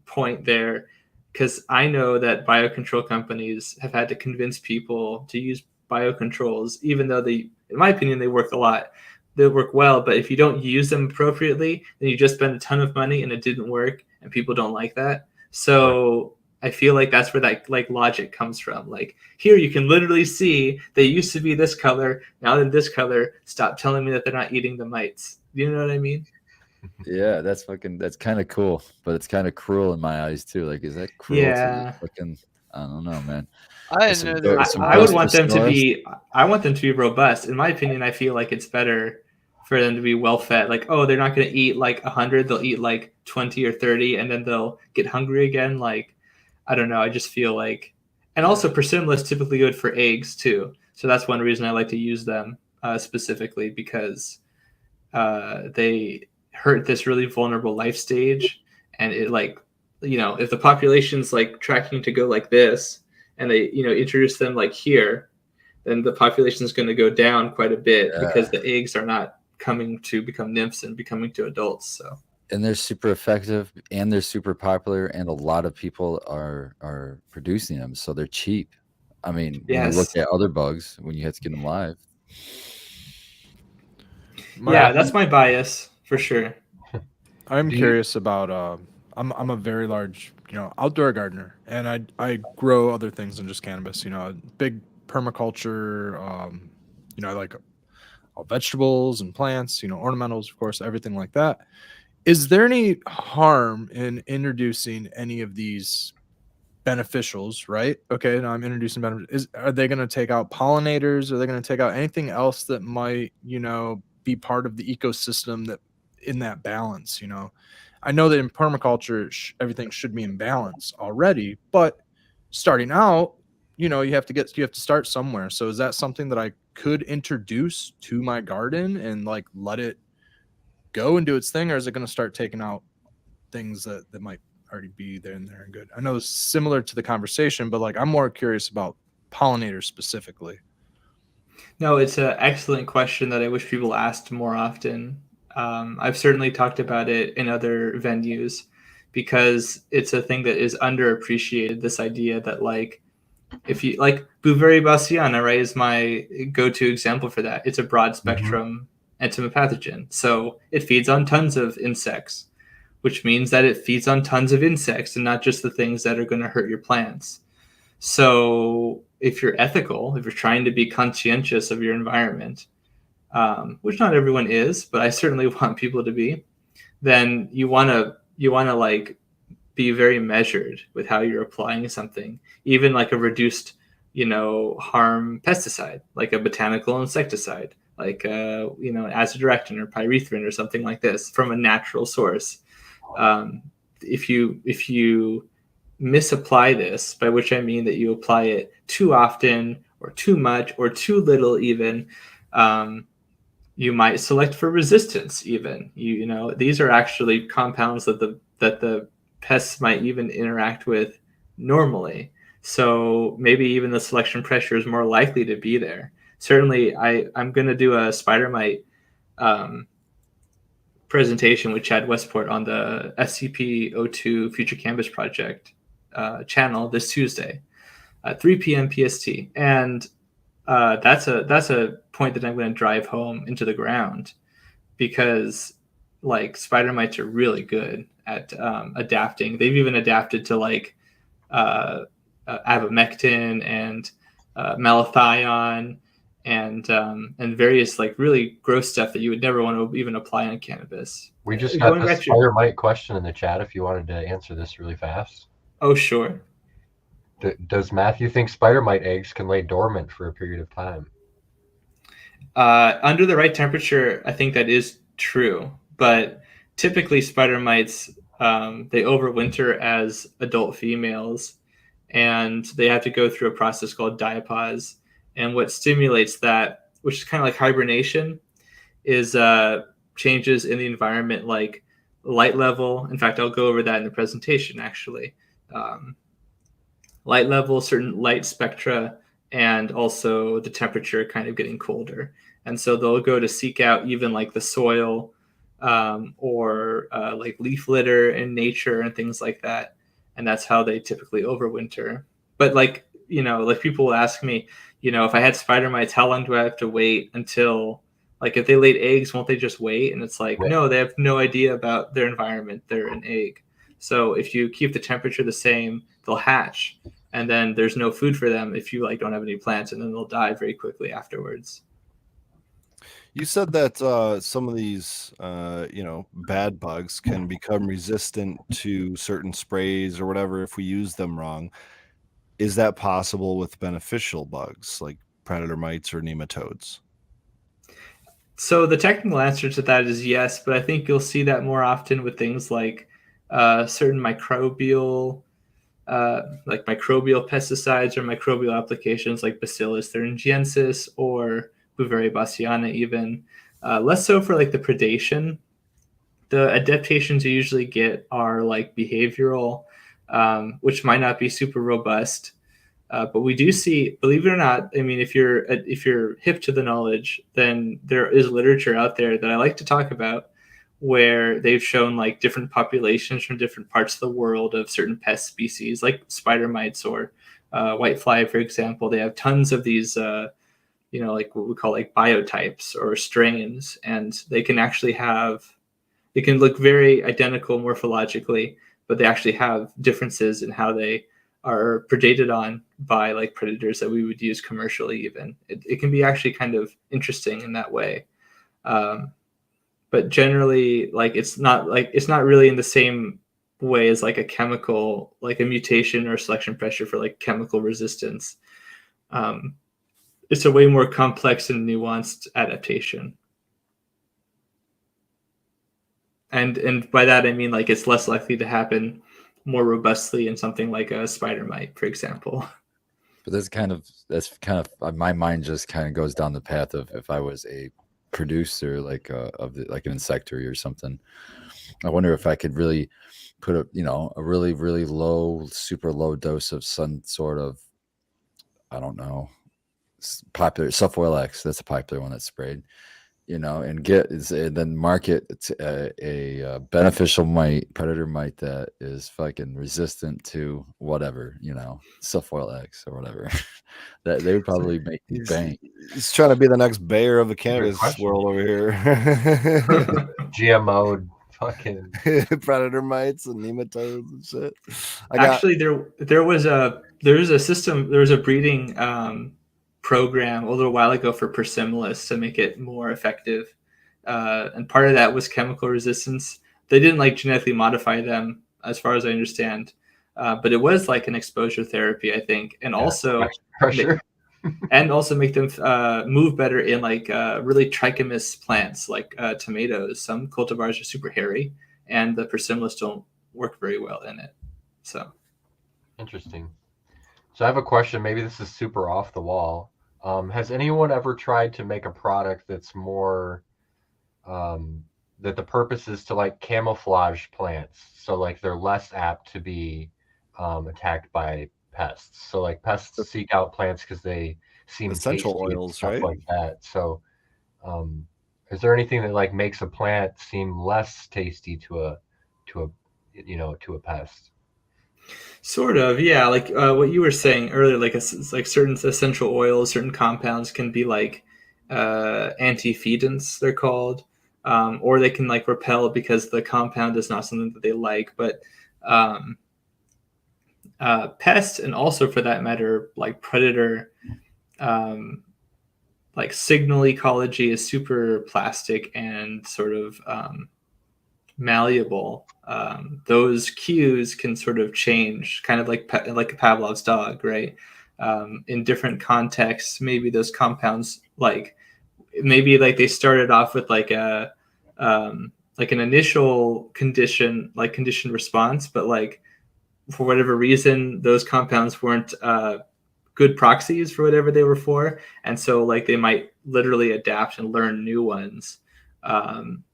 point there, because I know that biocontrol companies have had to convince people to use biocontrols, even though they, in my opinion, they work a lot. They work well, but if you don't use them appropriately, then you just spend a ton of money and it didn't work, and people don't like that. So I feel like that's where that like logic comes from. Like here, you can literally see they used to be this color, now they're this color. Stop telling me that they're not eating the mites. You know what I mean? Yeah, that's kind of cool, but it's kind of cruel in my eyes too. Like, is that cruel? Yeah. I don't know, man. I didn't know there was I would want them to be. I want them to be robust. In my opinion, I feel like it's better for them to be well fed. Like, oh, they're not going to eat like 100; they'll eat like 20 or 30, and then they'll get hungry again. Like, I don't know. I just feel like, and also Persimmilus typically good for eggs too. So that's one reason I like to use them specifically, because they hurt this really vulnerable life stage, and it like, you know, if the population's like tracking to go like this, and they, you know, introduce them like here, then the population is going to go down quite a bit because the eggs are not coming to become nymphs and becoming to adults. So, and they're super effective and they're super popular, and a lot of people are producing them, so they're cheap. I mean, when you look at other bugs, when you have to get them live. Yeah, that's my bias for sure. I'm curious about I'm a very large, you know, outdoor gardener, and I grow other things than just cannabis. You know, big permaculture. You know, I like all vegetables and plants. You know, ornamentals, of course, everything like that. Is there any harm in introducing any of these beneficials? Right? Okay, now I'm introducing benefits. Are they going to take out pollinators? Are they going to take out anything else that might, you know, be part of the ecosystem that in that balance? You know, I know that in permaculture, everything should be in balance already, but starting out, you know, you have to start somewhere. So is that something that I could introduce to my garden and like let it go and do its thing, or is it going to start taking out things that might already be there and good? I know it's similar to the conversation, but like I'm more curious about pollinators specifically. No, it's an excellent question that I wish people asked more often. I've certainly talked about it in other venues because it's a thing that is underappreciated. This idea that like, if you like Beauveria bassiana, right, is my go-to example for that. It's a broad spectrum entomopathogen. So it feeds on tons of insects, which means that it feeds on tons of insects and not just the things that are going to hurt your plants. So if you're ethical, if you're trying to be conscientious of your environment, which not everyone is, but I certainly want people to be, then you want to like be very measured with how you're applying something, even like a reduced, harm pesticide, like a botanical insecticide, like azadirachtin or pyrethrin or something like this from a natural source. If you misapply this, by which I mean that you apply it too often or too much or too little even, you might select for resistance even. These are actually compounds that the pests might even interact with normally. So maybe even the selection pressure is more likely to be there. Certainly, I'm going to do a spider mite presentation with Chad Westport on the SCP-02 Future Canvas Project channel this Tuesday at 3 p.m. PST. And that's a point that I'm going to drive home into the ground, because like spider mites are really good at adapting. They've even adapted to like abamectin and malathion and various like really gross stuff that you would never want to even apply on cannabis. We just got this spider mite question in the chat if you wanted to answer this really fast. Oh, sure. Does Matthew think spider mite eggs can lay dormant for a period of time? Under the right temperature, I think that is true. But typically spider mites, they overwinter as adult females, and they have to go through a process called diapause. And what stimulates that, which is kind of like hibernation, is changes in the environment, like light level. In fact, I'll go over that in the presentation, actually. Light level, certain light spectra, and also the temperature kind of getting colder. And so they'll go to seek out even like the soil or like leaf litter in nature and things like that. And that's how they typically overwinter. But like people will ask me, if I had spider mites, how long do I have to wait until, like, if they laid eggs, won't they just wait? And it's like, no, they have no idea about their environment. They're an egg. So if you keep the temperature the same, they'll hatch. And then there's no food for them if you like don't have any plants, and then they'll die very quickly afterwards. You said that some of these, bad bugs can become resistant to certain sprays or whatever if we use them wrong. Is that possible with beneficial bugs like predator mites or nematodes? So the technical answer to that is yes, but I think you'll see that more often with things like certain microbial pesticides or microbial applications like Bacillus thuringiensis or Beauveria bassiana even. Less so for like the predation. The adaptations you usually get are like behavioral, which might not be super robust. But we do see, believe it or not, I mean, if you're hip to the knowledge, then there is literature out there that I like to talk about where they've shown like different populations from different parts of the world of certain pest species, like spider mites or whitefly, for example. They have tons of these, like what we call like biotypes or strains, and they can look very identical morphologically, but they actually have differences in how they are predated on by like predators that we would use commercially even. It can be actually kind of interesting in that way. But generally, like it's not really in the same way as like a chemical, like a mutation or selection pressure for like chemical resistance. It's a way more complex and nuanced adaptation. And by that, I mean like it's less likely to happen more robustly in something like a spider mite, for example. But that's kind of my mind just kind of goes down the path of if I was a producer like an insectary or something. I wonder if I could really put a really, really low, super low dose of some sort of, I don't know, popular Sulfoyl X. That's a popular one that's sprayed. And then market a beneficial mite, predator mite that is fucking resistant to whatever, Sulfoyl X or whatever. That they would probably make the bank. He's trying to be the next Bayer of the cannabis world over here. GMO fucking predator mites and nematodes and shit. Actually, there was a breeding program a little while ago for Persimilis to make it more effective, and part of that was chemical resistance. They didn't like genetically modify them as far as I understand. But it was like an exposure therapy, I think, and also pressure. and also make them move better in like really trichomous plants like tomatoes. Some cultivars are super hairy, and the persimmons don't work very well in it. So Interesting. So I have a question. Maybe this is super off the wall. Has anyone ever tried to make a product that's more that the purpose is to like camouflage plants, so like they're less apt to be attacked by pests. So like pests seek out plants because they seem Essential tasty and oils, stuff right? like that. So is there anything that like makes a plant seem less tasty to a to a pest? sort of, yeah. Like what you were saying earlier, like like certain essential oils, certain compounds can be like anti-fedants, they're called, or they can like repel because the compound is not something that they like. But um, pests, and also for that matter, like predator, um, like signal ecology is super plastic and sort of malleable. Those cues can sort of change, kind of like a Pavlov's dog, right? In different contexts, maybe those compounds, like maybe like they started off with like a like an initial condition, like conditioned response, but like for whatever reason, those compounds weren't good proxies for whatever they were for, and so like they might literally adapt and learn new ones,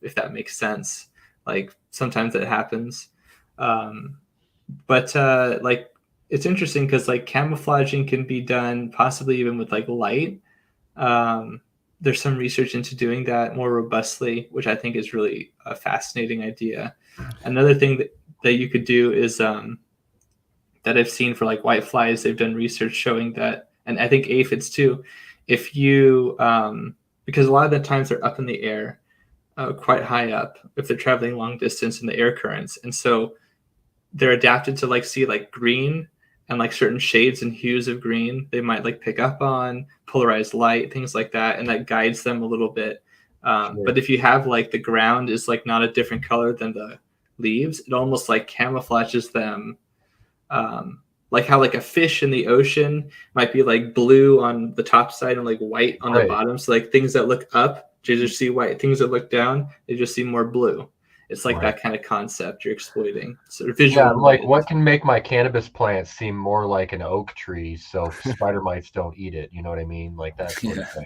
if that makes sense. Like sometimes that happens, but like it's interesting because like camouflaging can be done possibly even with like light. There's some research into doing that more robustly, which I think is really a fascinating idea. Another thing that you could do is that I've seen for like white flies, they've done research showing that, and I think aphids too, if you because a lot of the times they're up in the air, quite high up, if they're traveling long distance in the air currents, and so they're adapted to like see like green and like certain shades and hues of green they might like pick up on polarized light, things like that, and that guides them a little bit. But if you have like the ground is like not a different color than the leaves, it almost like camouflages them, like how like a fish in the ocean might be like blue on the top side and like white on the bottom. So like things that look up, they just see white. Things that look down, they just see more blue. It's like that kind of concept you're exploiting. Sort of visual. Yeah, like what can make my cannabis plant seem more like an oak tree so spider mites don't eat it? You know what I mean? Like that sort of thing.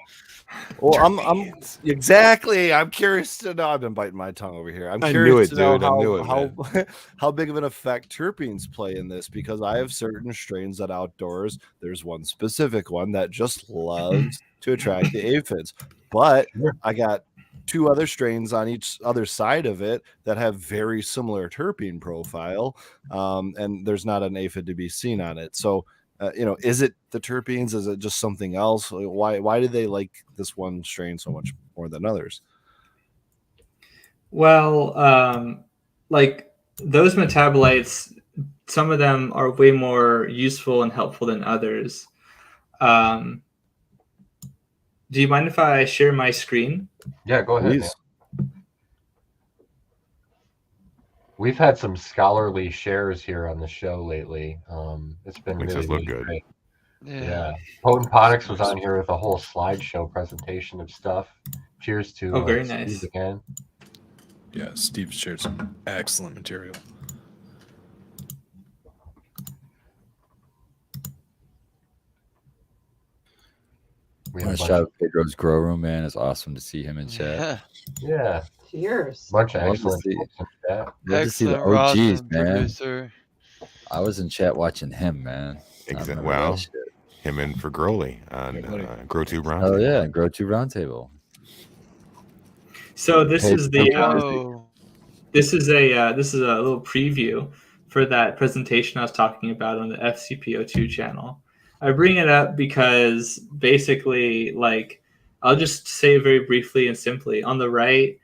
Well, I'm exactly. I'm curious to know. I've been biting my tongue over here. I'm I curious knew it, to know dude. I knew it, how how big of an effect terpenes play in this, because I have certain strains that outdoors. There's one specific one that just loves to attract the aphids, but I got two other strains on each other side of it that have very similar terpene profile, and there's not an aphid to be seen on it. So. Is it the terpenes? Is it just something else? Why do they like this one strain so much more than others? Well, like those metabolites, some of them are way more useful and helpful than others. Do you mind if I share my screen? Yeah, go ahead. We've had some scholarly shares here on the show lately. It's been Makes really, us look really good. great. Yeah. Potent Ponics was on here with a whole slideshow presentation of stuff. Cheers to very Steve nice. again. Yeah, Steve shared some excellent material. We have a Nice bunch shot of, of Pedro's grow room, man. It's awesome to see him in chat. yeah, Cheers. bunch of Love to excellent see- folks in chat. Love to see the Excellent OGs, rosin man. producer. I was in chat watching him, man. I remember Well, that shit. him in for Growly on GrowTube Roundtable. Oh yeah, Grow 2 Roundtable. So this is the Whoa. this is a little preview for that presentation I was talking about on the FCPO2 channel. I bring it up because basically, like, I'll just say very briefly and simply on the right.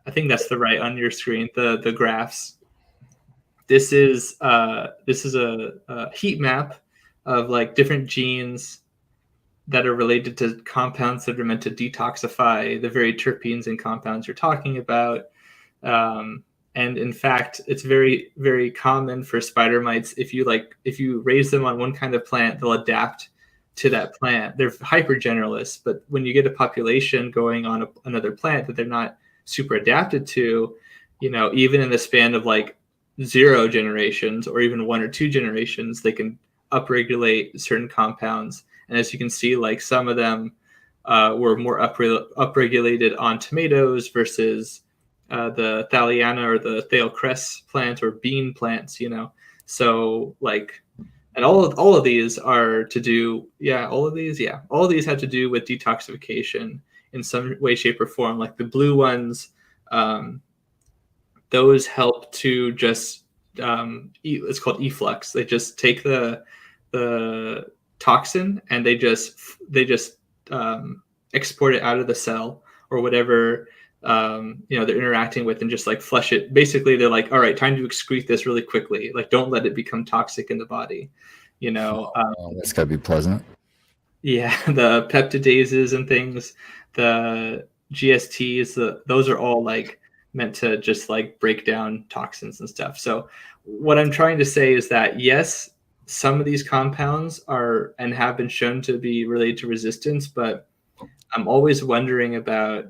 I think that's the right on your screen. The graphs. This is a heat map of like different genes that are related to compounds that are meant to detoxify the very terpenes and compounds you're talking about. And in fact, it's very, very common for spider mites. If you raise them on one kind of plant, they'll adapt to that plant. They're hyper generalists, but when you get a population going on another plant that they're not super adapted to, even in the span of like 0 generations or even 1 or 2 generations, they can upregulate certain compounds. And as you can see, like some of them were more upregulated on tomatoes versus the Thaliana or the Thale cress plant or bean plants, So like, and all of these are to do, all of these have to do with detoxification in some way, shape, or form. Like the blue ones, those help to just it's called efflux. They just take the toxin and they just export it out of the cell or whatever they're interacting with, and just like flush it. Basically, they're like, all right, time to excrete this really quickly. Like, don't let it become toxic in the body. That's gotta be pleasant. Yeah, the peptidases and things, the GSTs, those are all like meant to just like break down toxins and stuff. So what I'm trying to say is that yes, some of these compounds are and have been shown to be related to resistance, but I'm always wondering about,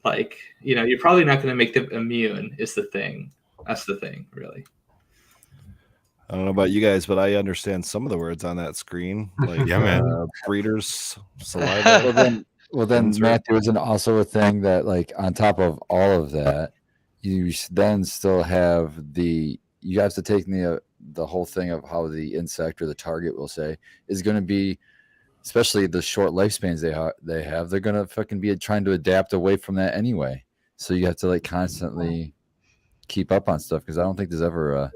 like, you're probably not going to make them immune is the thing. That's the thing, really. I don't know about you guys, but I understand some of the words on that screen. Like, Yeah, man. Breeders, saliva. Well, then Matthew, isn't also a thing that, like, on top of all of that, you then still have you have to take the whole thing of how the insect or the target, will say, is going to be, especially the short lifespans they have, they're going to fucking be trying to adapt away from that anyway. So you have to like constantly keep up on stuff, because I don't think there's ever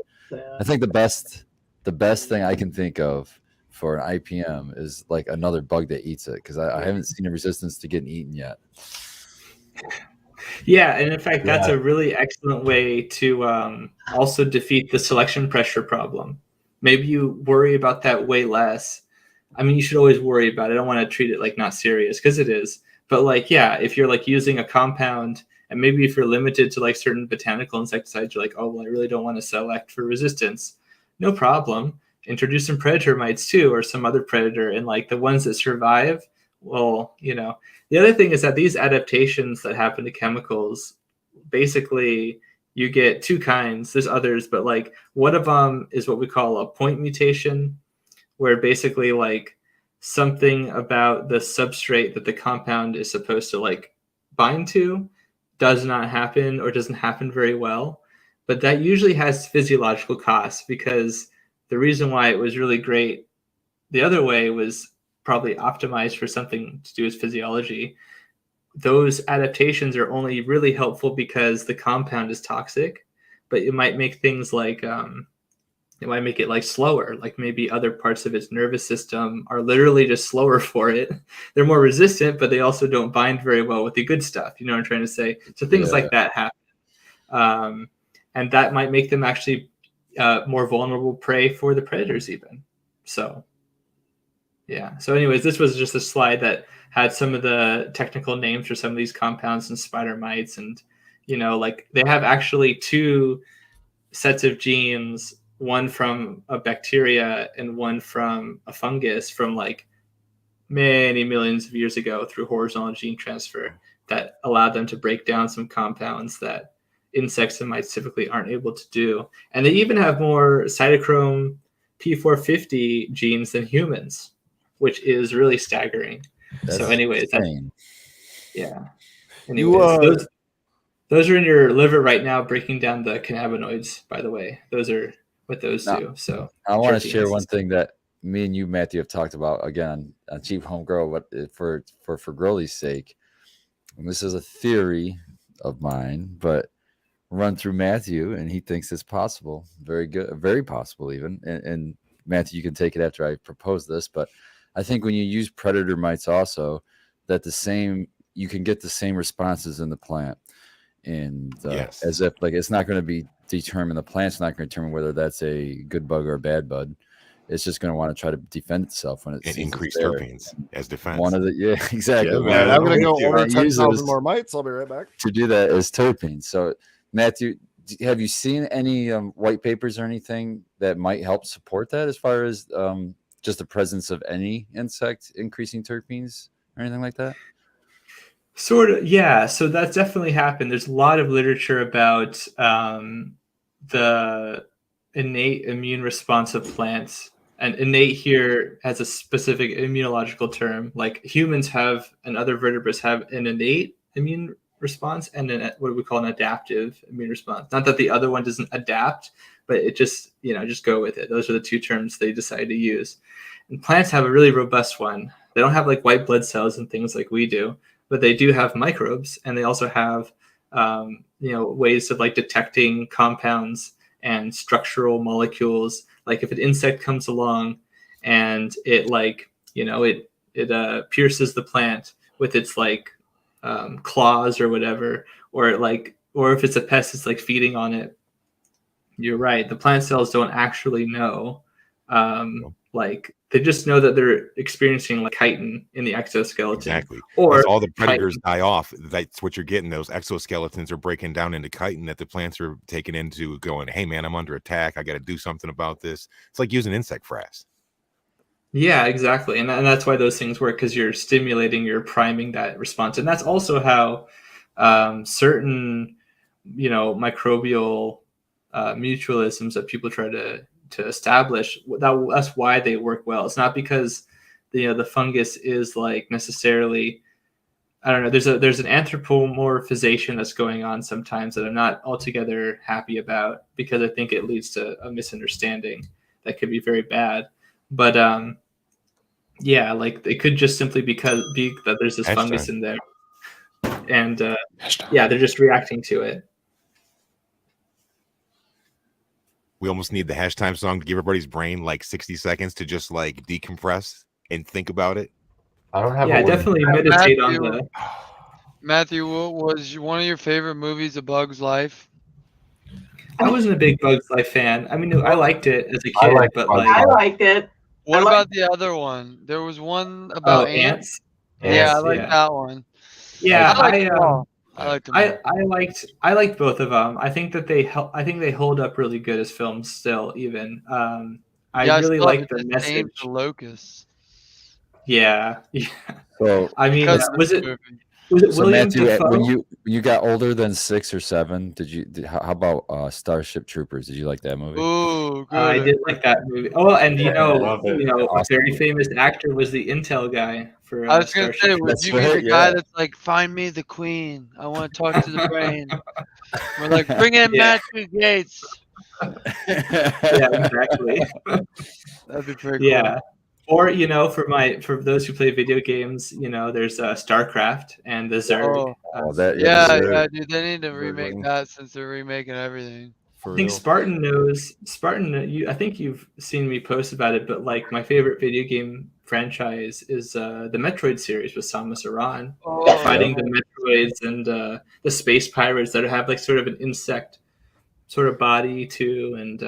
I think the best thing I can think of for an IPM is like another bug that eats it, because I haven't seen a resistance to getting eaten yet. Yeah, and in fact, that's a really excellent way to also defeat the selection pressure problem. Maybe you worry about that way less. I mean, you should always worry about it. I don't want to treat it like not serious, because it is. But like, if you're like using a compound, and maybe if you're limited to like certain botanical insecticides, you're like, oh, well, I really don't want to select for resistance. No problem. Introduce some predator mites too, or some other predator, and like the ones that survive. Well, the other thing is that these adaptations that happen to chemicals, basically you get 2 kinds. There's others, but like one of them is what we call a point mutation, where basically like something about the substrate that the compound is supposed to like bind to does not happen, or doesn't happen very well. But that usually has physiological costs, because the reason why it was really great the other way was probably optimized for something to do with physiology. Those adaptations are only really helpful because the compound is toxic, but it might make things like it might make it like slower, like maybe other parts of its nervous system are literally just slower for it. They're more resistant, but they also don't bind very well with the good stuff. You know what I'm trying to say? So things like that happen. And that might make them actually more vulnerable prey for the predators even. So, yeah. So anyways, this was just a slide that had some of the technical names for some of these compounds and spider mites. And, like they have actually 2 sets of genes, one from a bacteria and one from a fungus from like many millions of years ago through horizontal gene transfer, that allowed them to break down some compounds that insects and mites typically aren't able to do. And they even have more cytochrome P450 genes than humans, which is really staggering. That's so anyways, insane. Anyways, those are in your liver right now, breaking down the cannabinoids, by the way. Those are what those do. So I want to share one thing that me and you, Matthew, have talked about again on Cheap Home Grow, but for Growly's sake. And this is a theory of mine, but run through Matthew, and he thinks it's possible. Very good, very possible even. And Matthew, you can take it after I propose this, but I think when you use predator mites also, that you can get the same responses in the plant. And as if like it's not going to be determined, the plant's not going to determine whether that's a good bug or a bad bug. It's just going to want to try to defend itself when it's increase terpenes as defense. One of the exactly. Yeah, man, I'm going to go order 10,000 more mites. I'll be right back. To do that is terpenes. So Matthew, have you seen any white papers or anything that might help support that, as far as just the presence of any insect increasing terpenes or anything like that? Sort of, yeah. So that's definitely happened. There's a lot of literature about the innate immune response of plants. And innate here has a specific immunological term. Like humans have and other vertebrates have an innate immune response and what we call an adaptive immune response. Not that the other one doesn't adapt, but it just, just go with it. Those are the two terms they decided to use. And plants have a really robust one. They don't have like white blood cells and things like we do, but they do have microbes, and they also have ways of like detecting compounds and structural molecules. Like if an insect comes along and it pierces the plant with its like claws or whatever, or if it's a pest, it's like feeding on it. You're right. The plant cells don't actually know. Like they just know that they're experiencing like chitin in the exoskeleton. Exactly. Or as all the predators chitin. die off, that's what you're getting. Those exoskeletons are breaking down into chitin that the plants are taking into, going, hey man, I'm under attack. I got to do something about this. It's like using insect frass. Yeah, exactly. And that's why those things work, because you're stimulating, you're priming that response. And that's also how certain, microbial mutualisms that people try to establish, that's why they work well. It's not because the fungus is like necessarily, I don't know, there's an anthropomorphization that's going on sometimes that I'm not altogether happy about, because I think it leads to a misunderstanding that could be very bad. But yeah, like it could just simply be that there's this fungus in there, and they're just reacting to it. We almost need the hashtime song to give everybody's brain like 60 seconds to just like decompress and think about it. I don't have. Yeah, definitely meditate on the. Matthew, what was one of your favorite movies, A Bug's Life? I wasn't a big Bug's Life fan. I mean, I liked it as a kid, but like I liked it. What about the other one? There was one about ants. Yeah, I like that one. Yeah, I liked both of them. I think that they hold up really good as films still. Even I really like the message. The Locust. Yeah. So I mean, was it so William Matthew, Dafoe? when you got older than 6 or 7, how about Starship Troopers? Did you like that movie? Ooh, good. I did like that movie. Oh, and Awesome. a very famous actor was the Intel guy for. I was gonna say, would That's you be right, the guy yeah. that's like, find me the queen? I want to talk to the brain. We're like, bring in Matthew Gates. Yeah, exactly. That'd be pretty cool. Yeah. Or for those who play video games, there's StarCraft and the Zerg. Yeah, dude, they need to remake that since they're remaking everything. I think Spartan knows. I think you've seen me post about it, but like my favorite video game franchise is the Metroid series with Samus Aran, fighting the Metroids and the space pirates that have like sort of an insect sort of body too, and.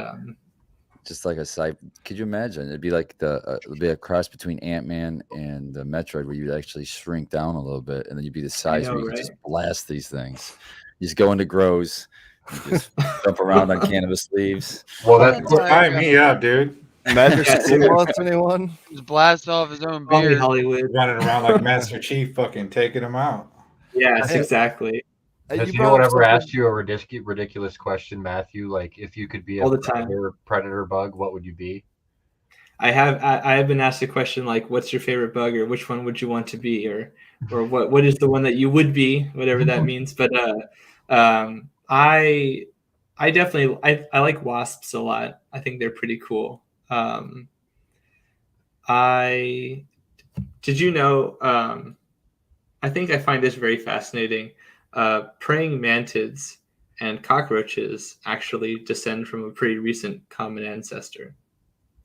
Just like a side, could you imagine? It'd be like it'd be a cross between Ant-Man and the Metroid, where you'd actually shrink down a little bit, and then you'd be the size where you could just blast these things. You just go into grows, you just jump around on canvas leaves. Well, that's Sign me up, dude. Magic Wants anyone? Just blast off his own Only beard. Hollywood. Running around like Master Chief, fucking taking them out. Yes, exactly. Has anyone ever asked you a ridiculous question, Matthew? Like, if you could be All a the time. predator bug, what would you be? I have been asked a question like, "What's your favorite bug?" or "Which one would you want to be?" or what is the one that you would be, whatever that means. But I definitely I like wasps a lot. I think they're pretty cool. Did you know? I think I find this very fascinating. Praying mantids and cockroaches actually descend from a pretty recent common ancestor.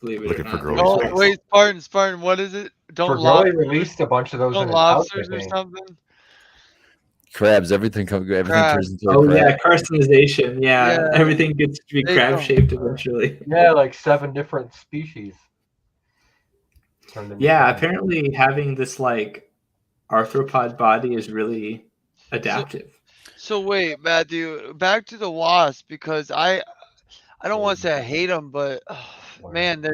Believe it Looking or for not. Growley. Oh, wait, Spartan, what is it? Don't Growley lobsters, released a bunch of those in don't his house, lobsters I or think. something? Crabs, everything turns into a Oh crab. yeah, carcinization. Yeah, Yeah. everything gets to be They crab don't. shaped eventually. Yeah, like 7 different species. Yeah, apparently having this like arthropod body is really adaptive. So wait, Matthew, back to the wasp because I don't want to say I hate them, but man,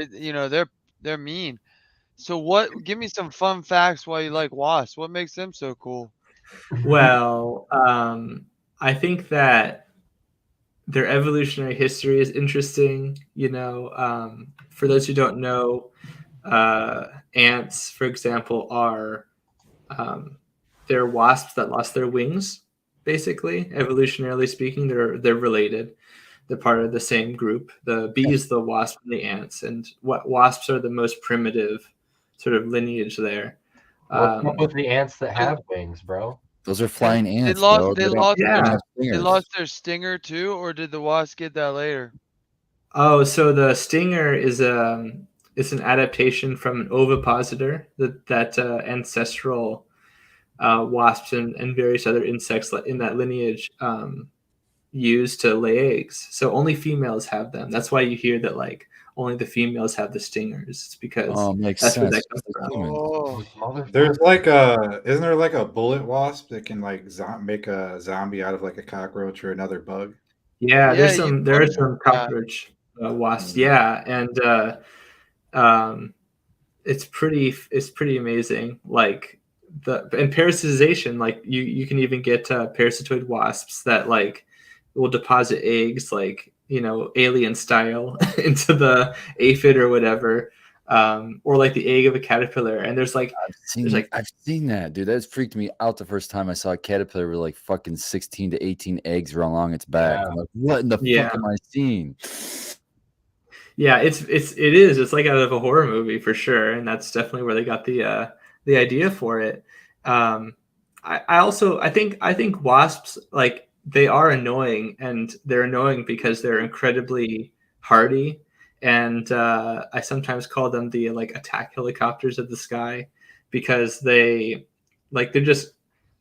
they're mean. So what? Give me some fun facts why you like wasps. What makes them so cool? Well, I think that their evolutionary history is interesting. For those who don't know, ants, for example, are they're wasps that lost their wings. Basically, evolutionarily speaking, they're related. They're part of the same group. The bees, the wasp, and the ants, and what wasps are the most primitive sort of lineage there. What's up with the ants that have wings, bro? Those are flying They ants, lost. bro. They don't- lost. they don't Yeah. have They stingers. lost their stinger too, or did the wasp get that later? Oh, so the stinger is it's an adaptation from an ovipositor that ancestral wasps and various other insects in that lineage use to lay eggs. So only females have them. That's why you hear that like only the females have the stingers. It's because Oh, makes that's where sense. that comes Just from. like humans. Oh, Motherfucker. There's like a, isn't there like a bullet wasp that can like make a zombie out of like a cockroach or another bug? Yeah, Yeah, you there are told me some that. cockroach wasps. Mm. Yeah, and it's pretty amazing. Like and parasitization, like you can even get parasitoid wasps that like will deposit eggs like alien style into the aphid or whatever, or like the egg of a caterpillar. And there's like I've seen, There's like- I've seen that, dude. That freaked me out the first time I saw a caterpillar with like fucking 16 to 18 eggs along its back. Yeah. I'm like, what in the Yeah. fuck am I seeing? Yeah, it is. It's like out of a horror movie for sure, and that's definitely where they got the idea for it. I think wasps, like, they are annoying, and they're annoying because they're incredibly hardy, and I sometimes call them the like attack helicopters of the sky because they're just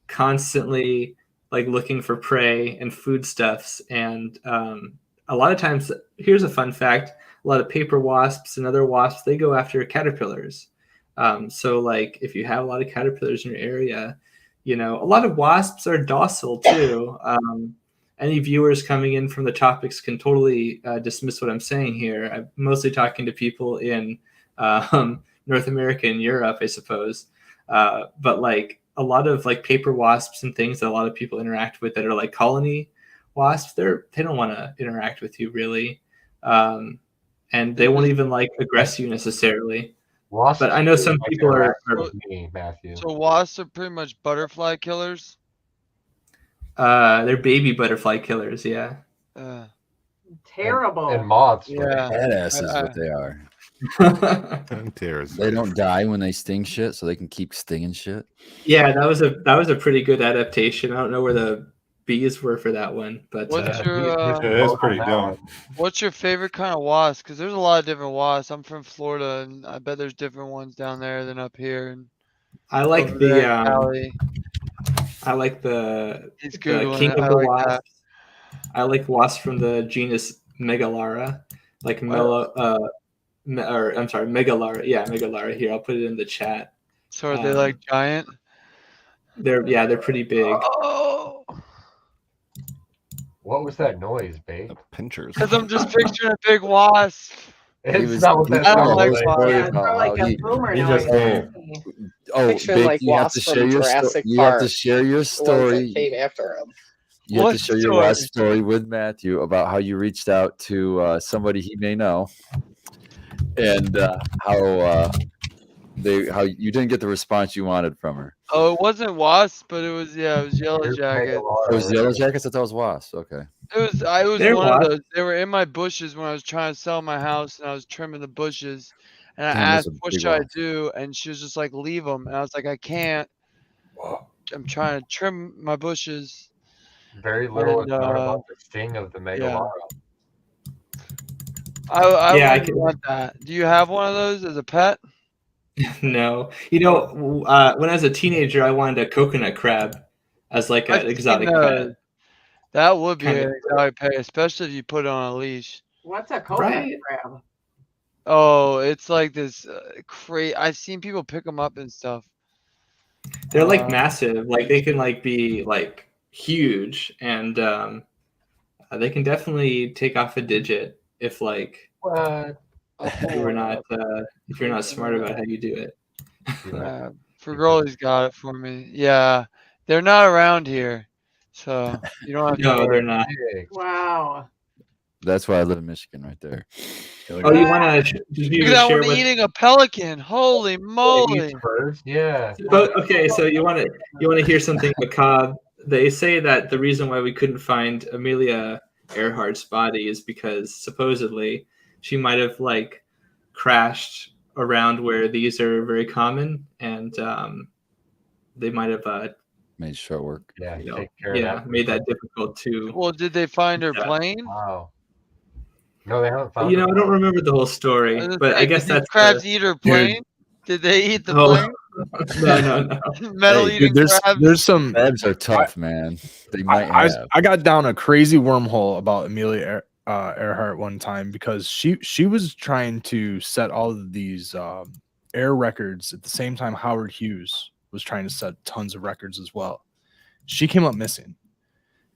constantly like looking for prey and foodstuffs, and a lot of times, here's a fun fact: a lot of paper wasps and other wasps, they go after caterpillars. So like if you have a lot of caterpillars in your area, a lot of wasps are docile too. Any viewers coming in from the topics can totally dismiss what I'm saying here. I'm mostly talking to people in North America and Europe, I suppose. But like a lot of like paper wasps and things that a lot of people interact with that are like colony wasps, they don't want to interact with you really. And they won't even like aggress you necessarily. Wasps But I know some like people are interact with me, Matthew. so wasps are pretty much butterfly killers. they're baby butterfly killers. Yeah. Terrible. And moths. Yeah. right? Badass is what they are. Tears. They don't die when they sting shit, so they can keep stinging shit. Yeah, that was a pretty good adaptation. I don't know where the bees were for that one, but What's Yeah, your It is pretty dumb. what's your favorite kind of wasp? Because there's a lot of different wasps. I'm from Florida, and I bet there's different ones down there than up here. And I like over there in the Cali. I like the He's the Googling king it. of I the like wasps. that. I like wasps from the genus Megalara, like Megalara. Yeah, Megalara. Here, I'll put it in the chat. So are they like giant? They're pretty big. Oh, What was that noise, babe? The pinchers. because I'm just picturing a big wasp. It's not what that I don't sounds like like. wasps. Yeah, it's more like a boomer he noise. just- to me. Big, Picturing, like, you have to wasps share from your story. Jurassic You have to Park. share your The ones that story. came after him. You have What to share your story? last story with Matthew about how you reached out to somebody he may know, and how you didn't get the response you wanted from her. Oh, it wasn't wasp, but it was Yellow Here's Jacket. Megalara. It was Yellow Jackets. I thought it was Wasp. Okay. I was They're one of wasps. those. They were in my bushes when I was trying to sell my house, and I was trimming the bushes. And I Damn, those asked, are "What big should I wasps. do?" And she was just like, "Leave them." And I was like, "I can't. I'm trying to trim my bushes." Very little And, is known about the sting of the Megalara. I Yeah, I wouldn't can- want that. Do you have one of those as a pet? No, when I was a teenager, I wanted a coconut crab as like I've an seen exotic those. pet. That would be Kinda an exotic pet, especially if you put it on a leash. What's a coconut Right. crab? Oh, it's like this I've seen people pick them up and stuff. They're like Uh, massive. Like they can like be like huge, and they can definitely take off a digit if like What? you're not if you're not smart about how you do it. Fergoli's got it for me. Yeah, they're not around here, so you don't have to No, worry. they're not. Wow. That's why I live in Michigan, right there. Oh, you want to? Did you Look at that share one with? eating a pelican. Holy moly. Birds? Yeah. Okay, so you want to hear something macabre? They say that the reason why we couldn't find Amelia Earhart's body is because supposedly she might have like crashed around where these are very common, and they might have Made short work. Yeah. you know, Take care of that. made that difficult to. Well, did they find her Yeah. plane? Wow. No, they haven't found. You know, her. I don't remember the whole story, was gonna but say, I guess did these that's crabs eat her plane? Did they eat the Oh. plane? no. Metal Hey, eating Dude, crabs. there's some. Crabs are tough, man. They might I, have. I got down a crazy wormhole about Amelia Earhart one time because she was trying to set all of these air records at the same time Howard Hughes was trying to set tons of records as well. She came up missing.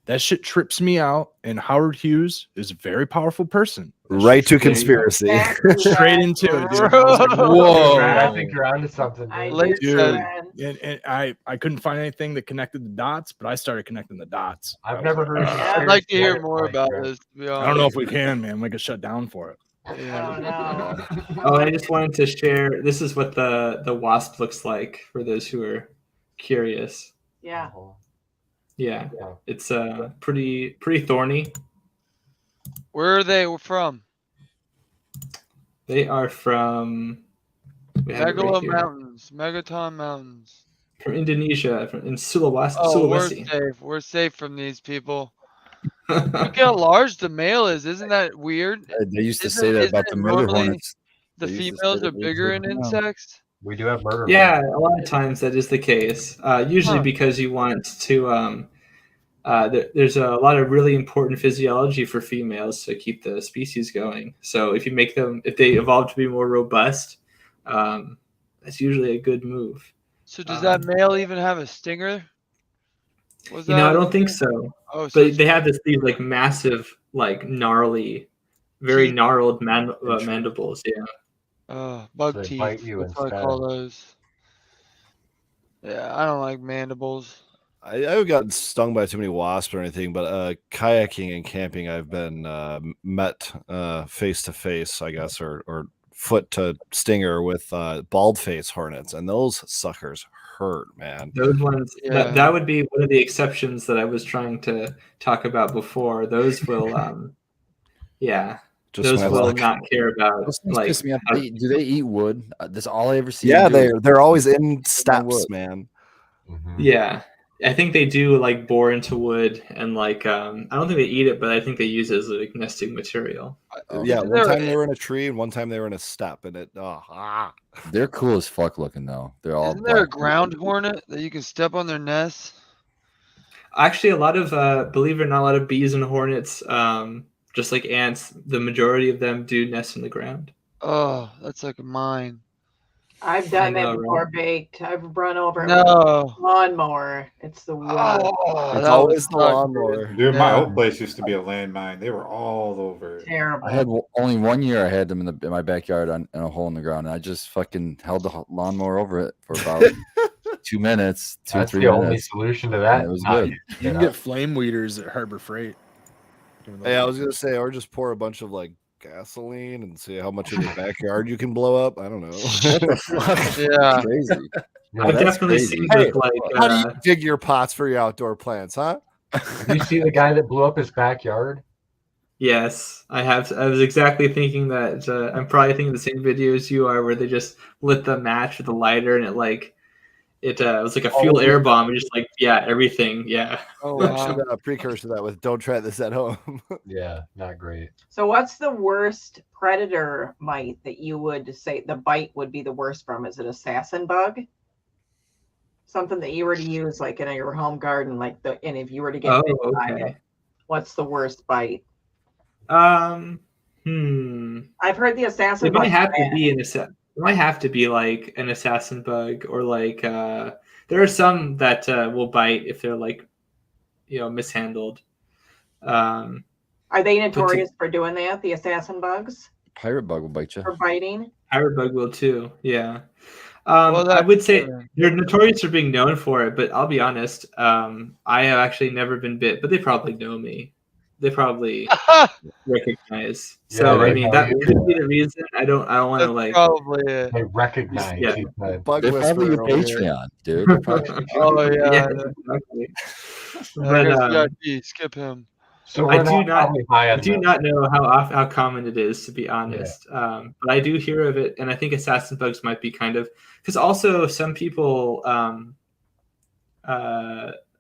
That shit trips me out, and Howard Hughes is a very powerful person. That Right shit to straight- conspiracy. Straight into it, dude. I was like, whoa. I think you're onto something. I Dude. did, Dude. Brad. And I couldn't find anything that connected the dots, but I started connecting the dots. I I've was never like, heard. "Ugh." I'd like to hear Like more about that. this. To be I don't know if honest. we can, man. We get shut down for it. Oh no. Oh, I just wanted to share. This is what the wasp looks like for those who are curious. Yeah. Yeah, Yeah. it's pretty thorny. Where are they from? They are from we have it right Megalo here. Mountains. Megaton Mountains. From Indonesia, in Sulawesi. Oh, we're Sulawesi. safe. We're safe from these people. Look how large the male is. Isn't that weird? They used to Isn't- say that isn't about it the murder normally hornets. The They used to say females that are they bigger were in down. insects. We do have murder. Yeah, a lot of times that is the case. Usually Huh. because you want to. There's a lot of really important physiology for females to keep the species going. So if you make them, if they evolve to be more robust, that's usually a good move. So does that male even have a stinger? Was You know, that I don't a think stinger? so. Oh, so But they have these like massive, like gnarly, very Teeth. gnarled mandibles. Yeah. bug They teeth. bite you That's what I instead. call those. Yeah, I don't like mandibles. I haven't gotten stung by too many wasps or anything, but kayaking and camping, I've been met face to face, I guess, or foot to stinger with bald face hornets, and those suckers hurt, man. Those ones, Yeah. that would be one of the exceptions that I was trying to talk about before. Those will, yeah, Just those my will luck. not care about Those things like. piss me off. Do they eat wood? That's all I ever see. Yeah, them do. they're always in steps, wood. man. Mhm. Yeah, I think they do like bore into wood and like I don't think they eat it, but I think they use it as like nesting material. Yeah, Isn't one there- time they were in a tree and one time they were in a step, and it. They're cool as fuck looking though. They're all. Isn't there a black. ground hornet that you can step on their nest? Actually, a lot of believe it or not, a lot of bees and hornets, just like ants, the majority of them do nest in the ground. Oh, that's like a mine. I've done I know, that before, baked. I've run over it with No. a lawnmower. It's the worst. Oh, It's that always was the not lawnmower. Dude, my Yeah. old place used to be a landmine. They were all over. Terrible. I had only 1 year. I had them in my backyard in a hole in the ground, and I just fucking held the lawnmower over it for about 2 minutes, That's 3 the only minutes. solution to that. It was Not- good. You can get flame weeders at Harbor Freight. Hey, I was gonna say, or just pour a bunch of like gasoline and see how much of your backyard you can blow up. I don't know. Yeah. Crazy. Yeah, I've that's definitely crazy. seen Hey, with, like How do you dig your pots for your outdoor plants, huh? Did you see the guy that blew up his backyard? yes, I have. I was exactly thinking that. I'm probably thinking the same video as you are, where they just lit the match with a lighter and it was like a fuel air bomb. And just like everything. Yeah. Oh I wow. should precursor that with "Don't try this at home." Yeah, not great. So what's the worst predator mite that you would say the bite would be the worst from? Is it assassin bug? Something that you were to use like in your home garden, and if you were to get Oh, bitten by okay. it, what's the worst bite? Hmm. I've heard the assassin It might bug. have to be it might have to be like an assassin bug or like there are some that will bite if they're like mishandled. Are they notorious for doing that? The assassin bugs Pirate bug will bite you. for biting? Pirate bug will too. Yeah. Well, I would say yeah. they're notorious for being known for it, but I'll be honest. I have actually never been bit, but they probably know me. They probably recognize. So they I mean, know that you. could be the reason. I don't want to That's like. probably it. They recognize. Yeah. He said. Bug They're probably your whisperer over here. Patreon, dude. They're probably- Oh yeah. exactly. That But guy's VIP. Skip him. So I we're do not- probably high I on do them. not know how common it is, to be honest. But I do hear of it, and I think assassin bugs might be kind of because also some people,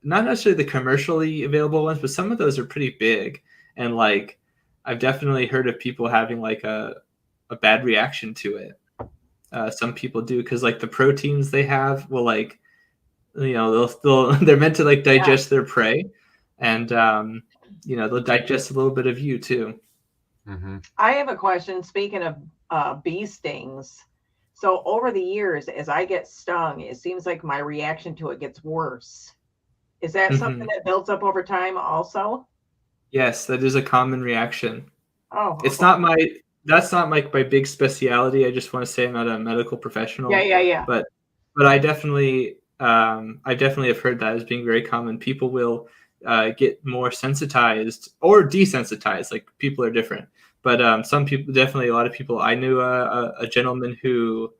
not necessarily the commercially available ones, but some of those are pretty big, and like I've definitely heard of people having like a bad reaction to it. Some people do because like the proteins they have will like, they're meant to like digest their prey, and they'll digest a little bit of you too. Mm-hmm. I have a question. Speaking of bee stings, so over the years, as I get stung, it seems like my reaction to it gets worse. Is that something that builds up over time also? Yes, that is a common reaction. Oh, It's okay. not that's not like my big speciality. I just want to say I'm not a medical professional. Yeah. But I definitely have heard that as being very common. People will get more sensitized or desensitized. Like people are different. But some people, definitely a lot of people. I knew a gentleman who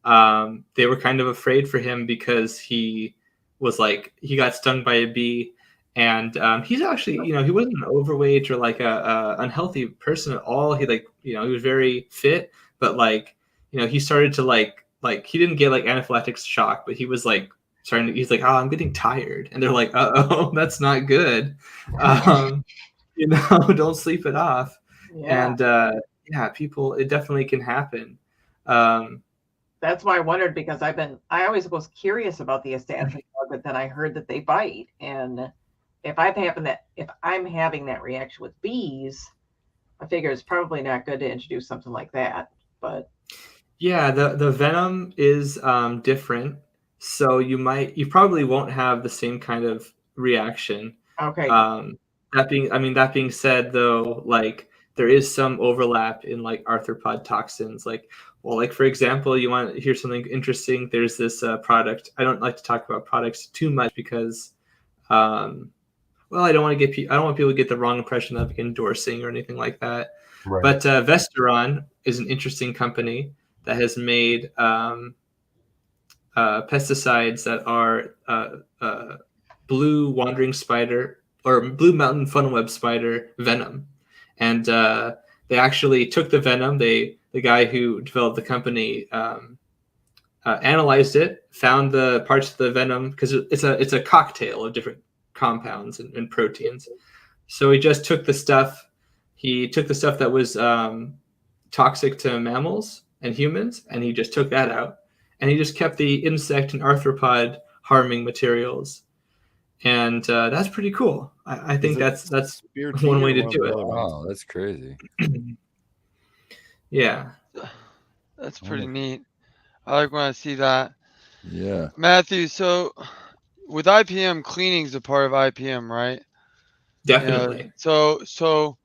they were kind of afraid for him because he got stung by a bee. And he's actually, he wasn't an overweight or like a unhealthy person at all. He he was very fit, but he started to like he didn't get like anaphylactic shock, but he was like he's like, oh, I'm getting tired. And they're like, oh, that's not good. Don't sleep it off. Yeah. And people, it definitely can happen. That's why I wondered, because I always was curious about the assassin bug, but then I heard that they bite. And if I'm having that reaction with bees, I figure it's probably not good to introduce something like that. But yeah, the venom is different, so you probably won't have the same kind of reaction. okay. That being said, though, like there is some overlap in like arthropod toxins. Like for example, you want to hear something interesting? There's this product. I don't like to talk about products too much because, I don't want people to get the wrong impression of endorsing or anything like that. Right. But Vestaron is an interesting company that has made pesticides that are blue wandering spider or blue mountain funweb spider venom, and they actually took the venom. The guy who developed the company analyzed it, found the parts of the venom because it's a cocktail of different compounds and proteins. So he just took the stuff. He took the stuff that was toxic to mammals and humans, and he just took that out. And he just kept the insect and arthropod harming materials. And that's pretty cool. I think that's Spear one tea way or to one of do the it. other ones? Wow, that's crazy. Yeah. That's pretty neat. I like when I see that. Yeah. Matthew, so with IPM, cleaning's a part of IPM, right? Definitely. So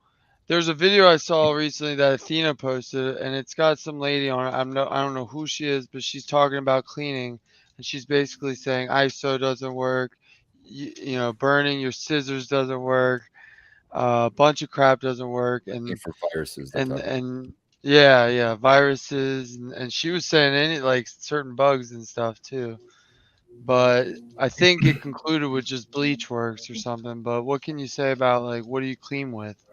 there's a video I saw recently that Athena posted, and it's got some lady on it. I don't know who she is, but she's talking about cleaning, and she's basically saying ISO doesn't work. Burning your scissors doesn't work. A bunch of crap doesn't work, and For viruses. and yeah, viruses, and she was saying any like certain bugs and stuff too. But I think it concluded with just bleach works or something. But what can you say about like what do you clean with?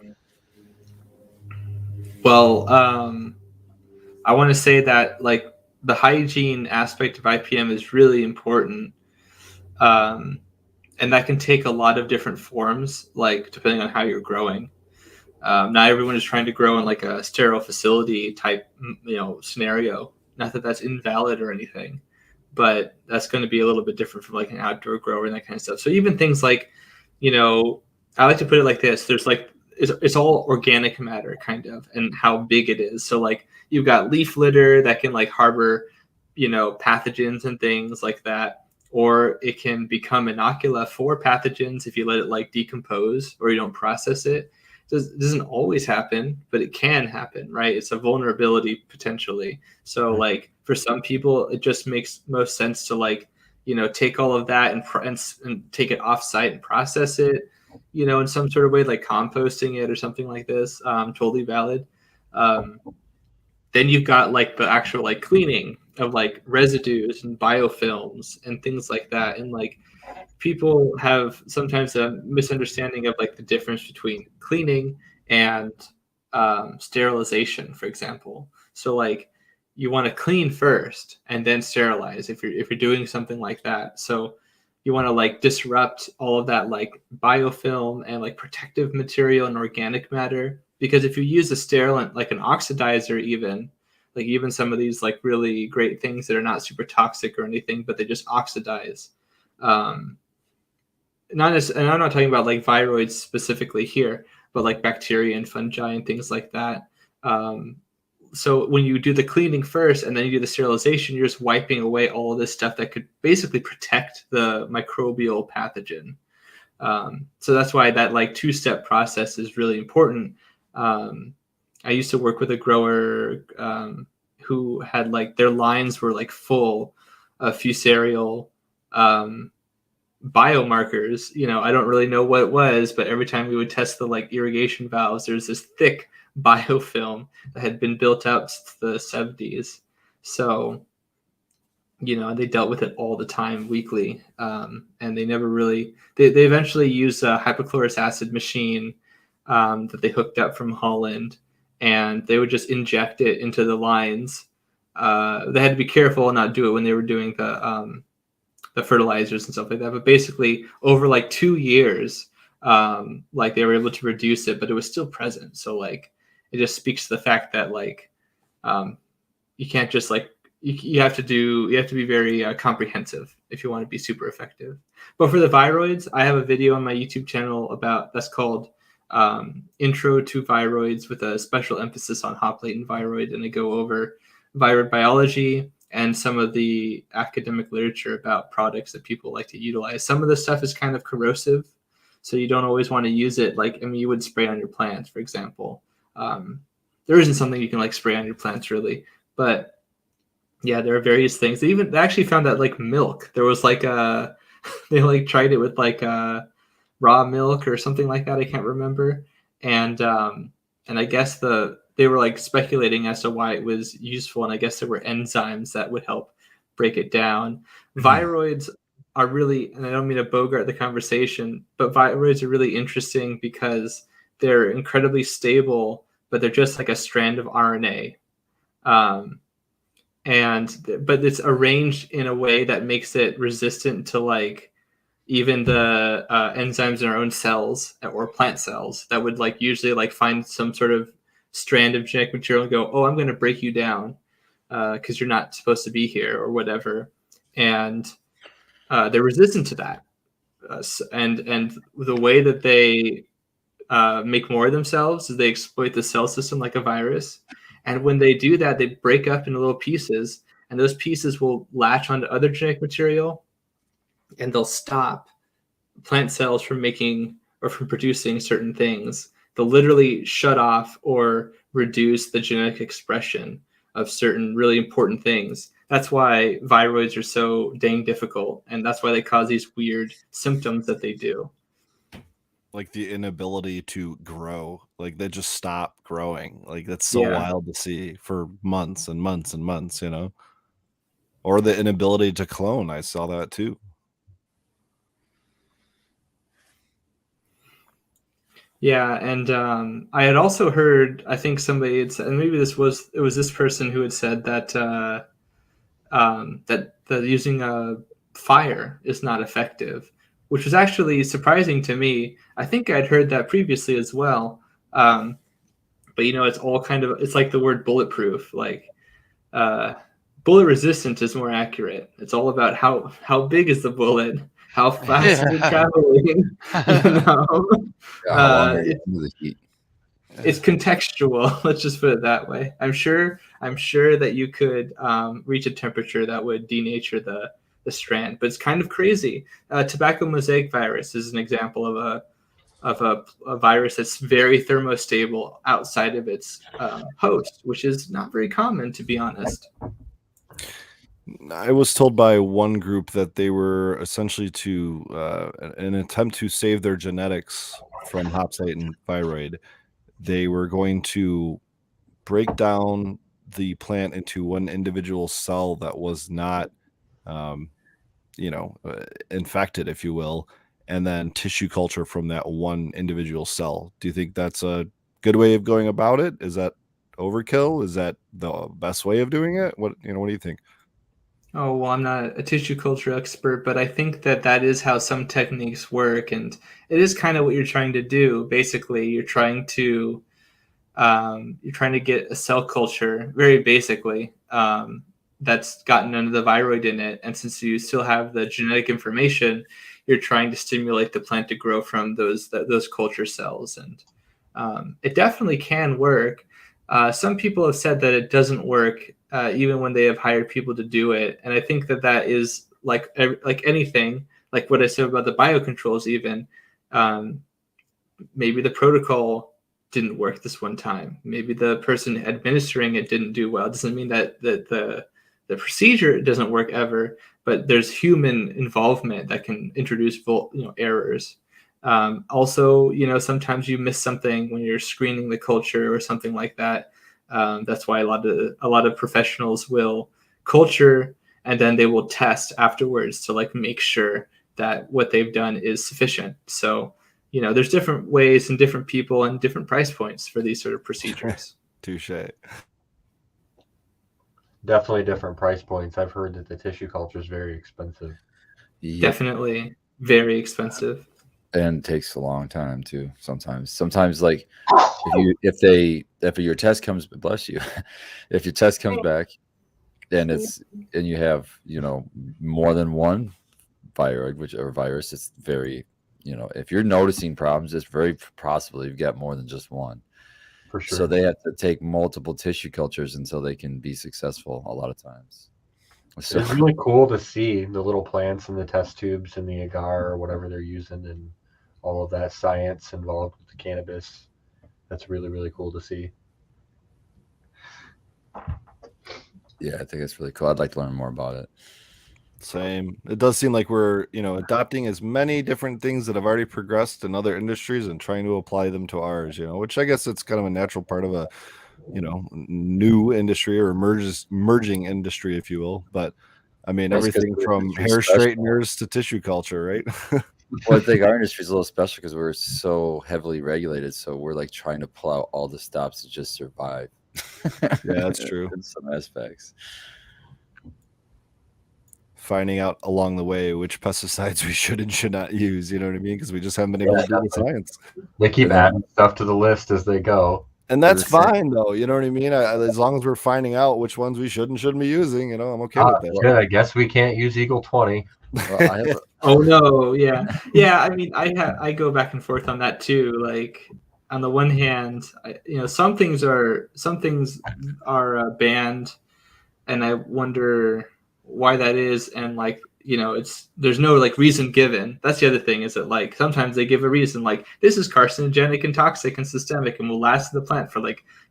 Well, I want to say that like the hygiene aspect of IPM is really important. And that can take a lot of different forms, like depending on how you're growing. Not everyone is trying to grow in like a sterile facility type, scenario. Not that that's invalid or anything, but that's going to be a little bit different from like an outdoor grower and that kind of stuff. So even things like, I like to put it like this: there's like it's all organic matter kind of, and how big it is. So like you've got leaf litter that can like harbor, pathogens and things like that. or it can become inocula for pathogens if you let it like decompose or you don't process it. It doesn't always happen, but it can happen, right? It's a vulnerability potentially. So like for some people, it just makes most sense to like, you know, take all of that and take it off site and process it, you know, in some sort of way, like composting it or something like this. Totally valid. Then you've got like the actual like cleaning of like residues and biofilms and things like that. And like people have sometimes a misunderstanding of like the difference between cleaning and sterilization, for example. So like you want to clean first and then sterilize if you're doing something like that. So you want to like disrupt all of that like biofilm and like protective material and organic matter, because if you use a sterilant like an oxidizer, even some of these like really great things that are not super toxic or anything, but they just oxidize. And I'm not talking about like viroids specifically here, but like bacteria and fungi and things like that. So when you do the cleaning first and then you do the sterilization, you're just wiping away all of this stuff that could basically protect the microbial pathogen. So that's why that like two-step process is really important. I used to work with a grower who had like their lines were like full of fusarial biomarkers. You know, I don't really know what it was, but every time we would test the like irrigation valves, there's this thick biofilm that had been built up since the 70s. So, you know, they dealt with it all the time, weekly, and they never really. They eventually used a hypochlorous acid machine that they hooked up from Holland, and they would just inject it into the lines. They had to be careful and not do it when they were doing the fertilizers and stuff like that. But basically, over like 2 years, like they were able to reduce it, but it was still present. So like, it just speaks to the fact that like, you can't just like, you have to be very comprehensive if you want to be super effective. But for the viroids, I have a video on my YouTube channel that's called Intro to Viroids, with a special emphasis on hop latent viroid, and I go over viroid biology and some of the academic literature about products that people like to utilize. Some of the stuff is kind of corrosive, so you don't always want to use it. Like, I mean, you would spray on your plants, for example. There isn't something you can like spray on your plants really, but yeah, there are various things. They actually found that like milk, there was like they like tried it with like raw milk or something like that. I can't remember. And I guess they were like speculating as to why it was useful. And I guess there were enzymes that would help break it down. Viroids are really, and I don't mean to bogart the conversation, but viroids are really interesting because they're incredibly stable, but they're just like a strand of RNA. But it's arranged in a way that makes it resistant to like even the enzymes in our own cells or plant cells that would like usually like find some sort of strand of genetic material and go, oh, I'm going to break you down because you're not supposed to be here or whatever. And they're resistant to that. And the way that they make more of themselves is they exploit the cell system like a virus. And when they do that, they break up into little pieces, and those pieces will latch onto other genetic material, and they'll stop plant cells from making or from producing certain things. They'll literally shut off or reduce the genetic expression of certain really important things. That's why viroids are so dang difficult, and that's why they cause these weird symptoms that they do. Like the inability to grow, like they just stop growing. Like that's so wild to see for months and months and months, you know. Or the inability to clone. I saw that too. Yeah, and I had also heard, I think somebody had said, and maybe it was this person who had said that that using a fire is not effective, which was actually surprising to me. I think I'd heard that previously as well. But you know, it's all kind of, it's like the word bulletproof. Like bullet resistant is more accurate. It's all about how big is the bullet, how fast is it traveling. It's contextual. Let's just put it that way. I'm sure that you could reach a temperature that would denature strand. But it's kind of crazy. Tobacco mosaic virus is an example of a virus that's very thermostable outside of its host, which is not very common, to be honest. I was told by one group that they were essentially to an attempt to save their genetics from hop site and thyroid. They were going to break down the plant into one individual cell that was not, infected, if you will, and then tissue culture from that one individual cell. Do you think that's a good way of going about it? Is that overkill? Is that the best way of doing it? What do you think? Oh, well, I'm not a tissue culture expert, but I think that is how some techniques work. And it is kind of what you're trying to do. Basically, you're trying to get a cell culture, very basically, that's got none of the viroid in it. And since you still have the genetic information, you're trying to stimulate the plant to grow from those culture cells. And it definitely can work. Some people have said that it doesn't work even when they have hired people to do it. And I think that is like anything, like what I said about the biocontrols even. Maybe the protocol didn't work this one time. Maybe the person administering it didn't do well. It doesn't mean that the procedure doesn't work ever, but there's human involvement that can introduce errors. Also, sometimes you miss something when you're screening the culture or something like that. That's why a lot of professionals will culture and then they will test afterwards to make sure that what they've done is sufficient. So, there's different ways and different people and different price points for these sort of procedures. Touche. Definitely different price points. I've heard that the tissue culture is very expensive. Yeah. Definitely very expensive. And takes a long time too. Sometimes like if your test comes, bless you, if your test comes back and you have more than one thyroid, whichever virus, it's very if you're noticing problems, it's very possible you've got more than just one. For sure. So they have to take multiple tissue cultures until they can be successful a lot of times. So it's really cool to see the little plants in the test tubes and the agar or whatever they're using and all of that science involved with the cannabis. That's really, really cool to see. Yeah, I think it's really cool. I'd like to learn more about it. Same. It does seem like we're, adopting as many different things that have already progressed in other industries and trying to apply them to ours, which I guess it's kind of a natural part of a, new industry or merging industry, if you will. But I mean, That's everything from hair straighteners to tissue culture, right? Well, I think our industry is a little special because we're so heavily regulated. So we're trying to pull out all the stops to just survive. Yeah, that's true. In some aspects. Finding out along the way which pesticides we should and should not use, you know what I mean? Because we just haven't been able to do the science. They keep adding stuff to the list as they go. And that's fine, though. You know what I mean? As long as we're finding out which ones we should and shouldn't be using, I'm okay with that. Good. I guess we can't use Eagle 20. Well, oh no, yeah. I mean, I go back and forth on that too. Like on the one hand, some things are banned, and I wonder why that is. And there's no reason given. That's the other thing, is that sometimes they give a reason, this is carcinogenic and toxic and systemic and will last in the plant for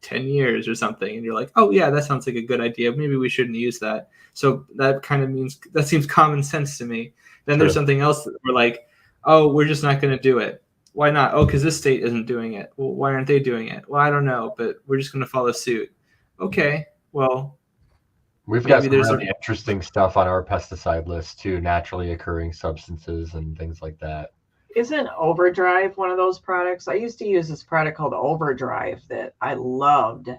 10 years or something, and you're like, oh yeah, that sounds like a good idea, maybe we shouldn't use that. So that kind of means that seems common sense to me. Then there's something else that we're like, oh, we're just not going to do it. Why not? Oh, because this state isn't doing it. Well, why aren't they doing it? Well, I don't know, but we're just going to follow suit. Okay, well, we've got some really interesting stuff on our pesticide list too, naturally occurring substances and things like that. Isn't Overdrive one of those products? I used to use this product called Overdrive that I loved,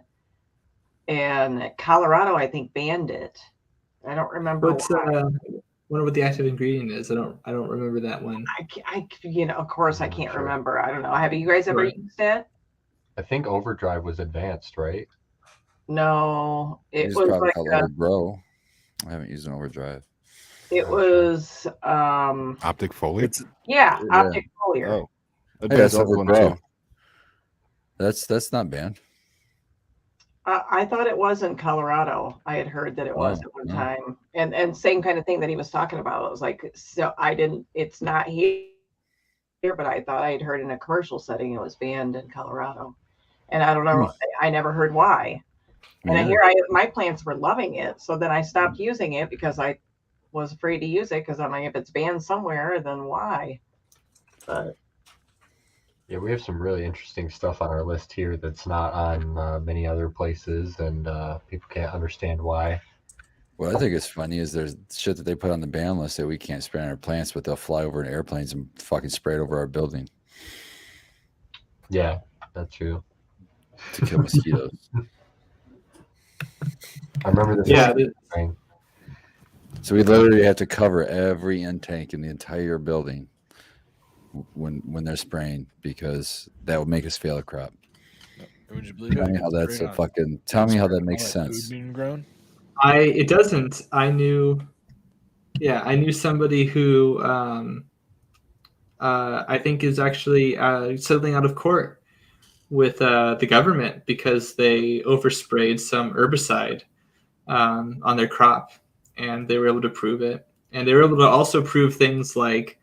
and Colorado, I think, banned it. I don't remember. Wonder what the active ingredient is. I don't remember that one. Of course, I can't remember. I don't know. Have you guys ever used it? I think Overdrive was advanced, right? No, it was Bro. I haven't used an Overdrive. It was optic foliar. Optic foliar. Oh, that's Bro. That's not banned. I thought it was in Colorado. I had heard that it was Oh, at one no. time, and same kind of thing that he was talking about. It was like, so I didn't. It's not here, but I thought I had heard in a commercial setting it was banned in Colorado, and I don't know. I never heard why. And I Yeah. hear my plants were loving it, so then I stopped using it because I was afraid to use it because I'm like, if it's banned somewhere, then why? But Yeah, we have some really interesting stuff on our list here that's not on many other places, and people can't understand why. What I think is funny is there's shit that they put on the ban list that we can't spray on our plants, but they'll fly over in airplanes and fucking spray it over our building Yeah, that's true. to kill mosquitoes. I remember this. Yeah, thing. So we literally have to cover every intake in the entire building when they're spraying because that would make us fail a crop. Would you believe Tell it? me how that's Sprayed a on- fucking. Tell me how that sprayed on makes all sense. Food being grown. It doesn't. I knew somebody who I think is actually settling out of court with the government because they oversprayed some herbicide on their crop, and they were able to prove it. And they were able to also prove things like,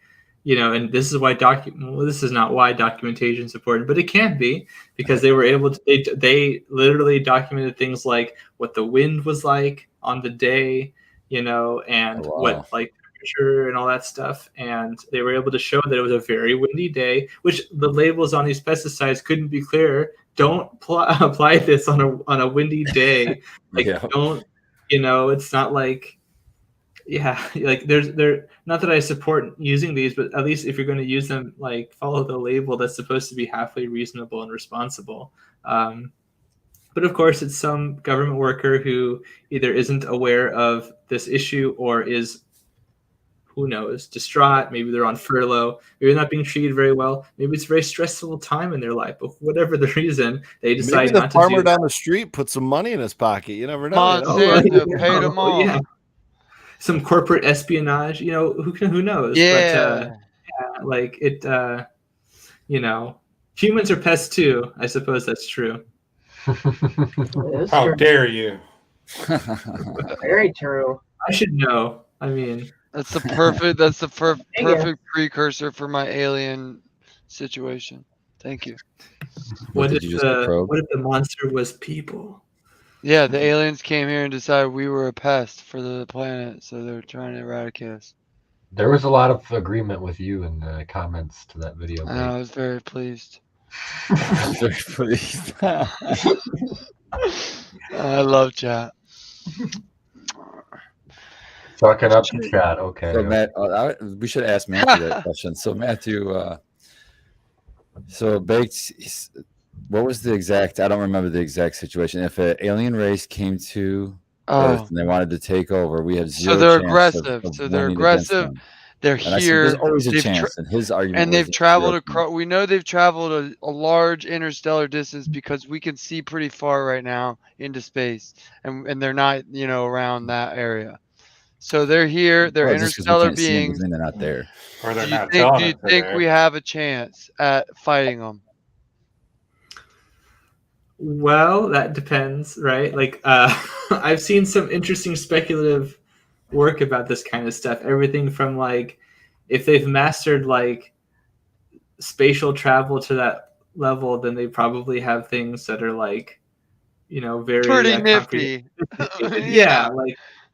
and this is why this is not why documentation is important, but it can be because they were able to. They literally documented things like what the wind was like on the day, and Oh, wow. what like temperature and all that stuff. And they were able to show that it was a very windy day, which the labels on these pesticides couldn't be clearer. Don't apply this on a windy day. Like Yeah. don't, it's not like. Yeah, like there. Not that I support using these, but at least if you're going to use them, like follow the label that's supposed to be halfway reasonable and responsible. But of course, it's some government worker who either isn't aware of this issue or is, who knows, distraught. Maybe they're on furlough. Maybe they're not being treated very well. Maybe it's a very stressful time in their life. But whatever the reason, they decide Maybe the not to farmer do down the street put some money in his pocket. You never know. Monsanto paid them off. Yeah. Some corporate espionage, who knows? Yeah. But like it, humans are pests too. I suppose that's true. it is How true. dare you? Very true. I should know. I mean, That's the perfect. That's the Dang it. perfect precursor for my alien situation. Thank you. What did you just probe? what if the monster was people? Yeah, the aliens came here and decided we were a pest for the planet, so they're trying to eradicate us. There was a lot of agreement with you in the comments to that video. And I was very pleased. Very pleased. I love chat. Talking up to chat. Okay. So Matt, we should ask Matthew that question. So Matthew, so Baked, what was the exact? I don't remember the exact situation. If an alien race came to Earth and they wanted to take over, we have zero. So they're chance aggressive. of So they're winning against aggressive. them. They're And I said, here. there's always a They've chance. And his argument. and was they've there's traveled zero across. We know they've traveled a large interstellar distance because we can see pretty far right now into space, and they're not around that area. So they're here. They're Well, just 'cause we interstellar can't see 'em doesn't beings. mean they're not there. Or they're Do you not think, telling do you us they're think there. we have a chance at fighting them? Well, that depends, right? Like, I've seen some interesting speculative work about this kind of stuff. Everything from like, if they've mastered like spatial travel to that level, then they probably have things that are like, very Pretty concrete. nifty.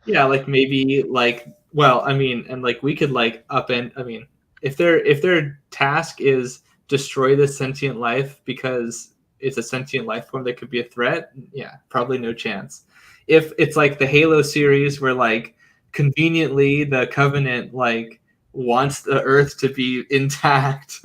Like maybe like, well, I mean, and like we could like upend. I mean, if their task is destroy this sentient life because it's a sentient life form that could be a threat, yeah, probably no chance. If it's like the Halo series where like conveniently the Covenant like wants the Earth to be intact,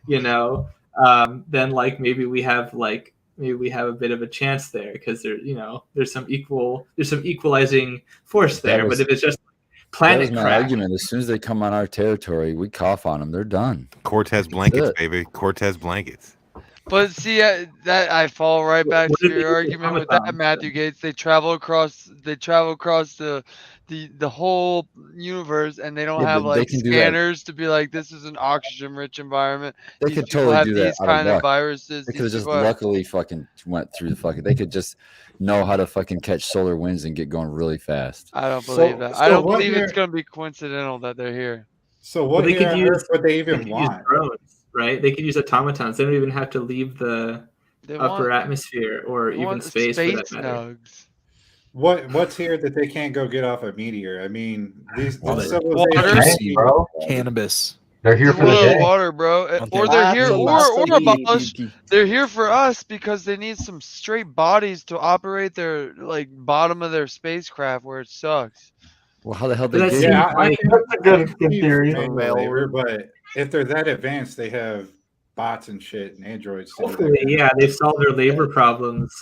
then like maybe we have a bit of a chance there because there's some equalizing force That there. was- But if it's just That planet was my crack, argument. As soon as they come on our territory, we cough on them. They're done. Cortez blankets, it. baby. Cortez blankets. But see, that I fall right back What to did they your do with argument with Amazon? that, Matthew Gates. They travel across the the whole universe, and they don't Yeah, have but they like can do that. scanners to be like, this is an oxygen-rich environment. They These could people totally have do that these out of kind of luck. viruses. They These could have just people have- luckily fucking went through the fucking. They could just know how to fucking catch solar winds and get going really fast. I don't So- believe that. I so don't what believe it's year- gonna be coincidental that they're here. So Well, what they here could on use- Earth would they They even could use want? drones, right? They could use automatons. They don't even have to leave the They upper want, atmosphere or they even want space, for that space matter. nugs. What's here that they can't go get off a meteor? I mean, these Water. civilizations. Hey, bro. Cannabis. They're here They for the want day. water, bro. Okay. Or they're here, or about us. Absolutely. They're here for us because they need some straight bodies to operate their like bottom of their spacecraft where it sucks. Well, how the hell But they that's- get? Yeah, I can, That's a good I can see theory. manual labor, but if they're that advanced, they have bots and shit and androids. To do that Hopefully, kind of yeah, stuff. they've solved their labor problems.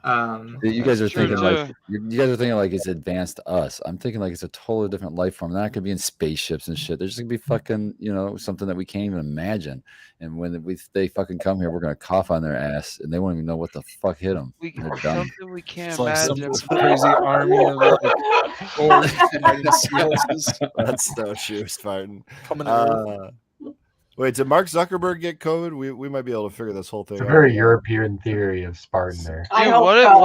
You guys are True, thinking too. like you guys are thinking like it's advanced us. I'm thinking like it's a totally different life form. They're not gonna be in spaceships and shit. They're just gonna be fucking, something that we can't even imagine. And when they fucking come here, we're gonna cough on their ass, and they won't even know what the fuck hit them. We They're done. something we can't It's like some imagine. crazy army of like orange forces That's snowshoe, Spartan. coming to Earth. Wait, did Mark Zuckerberg get COVID? We might be able to figure this whole thing It's a out. very European theory of Spartan there. I Dude, hope what if so.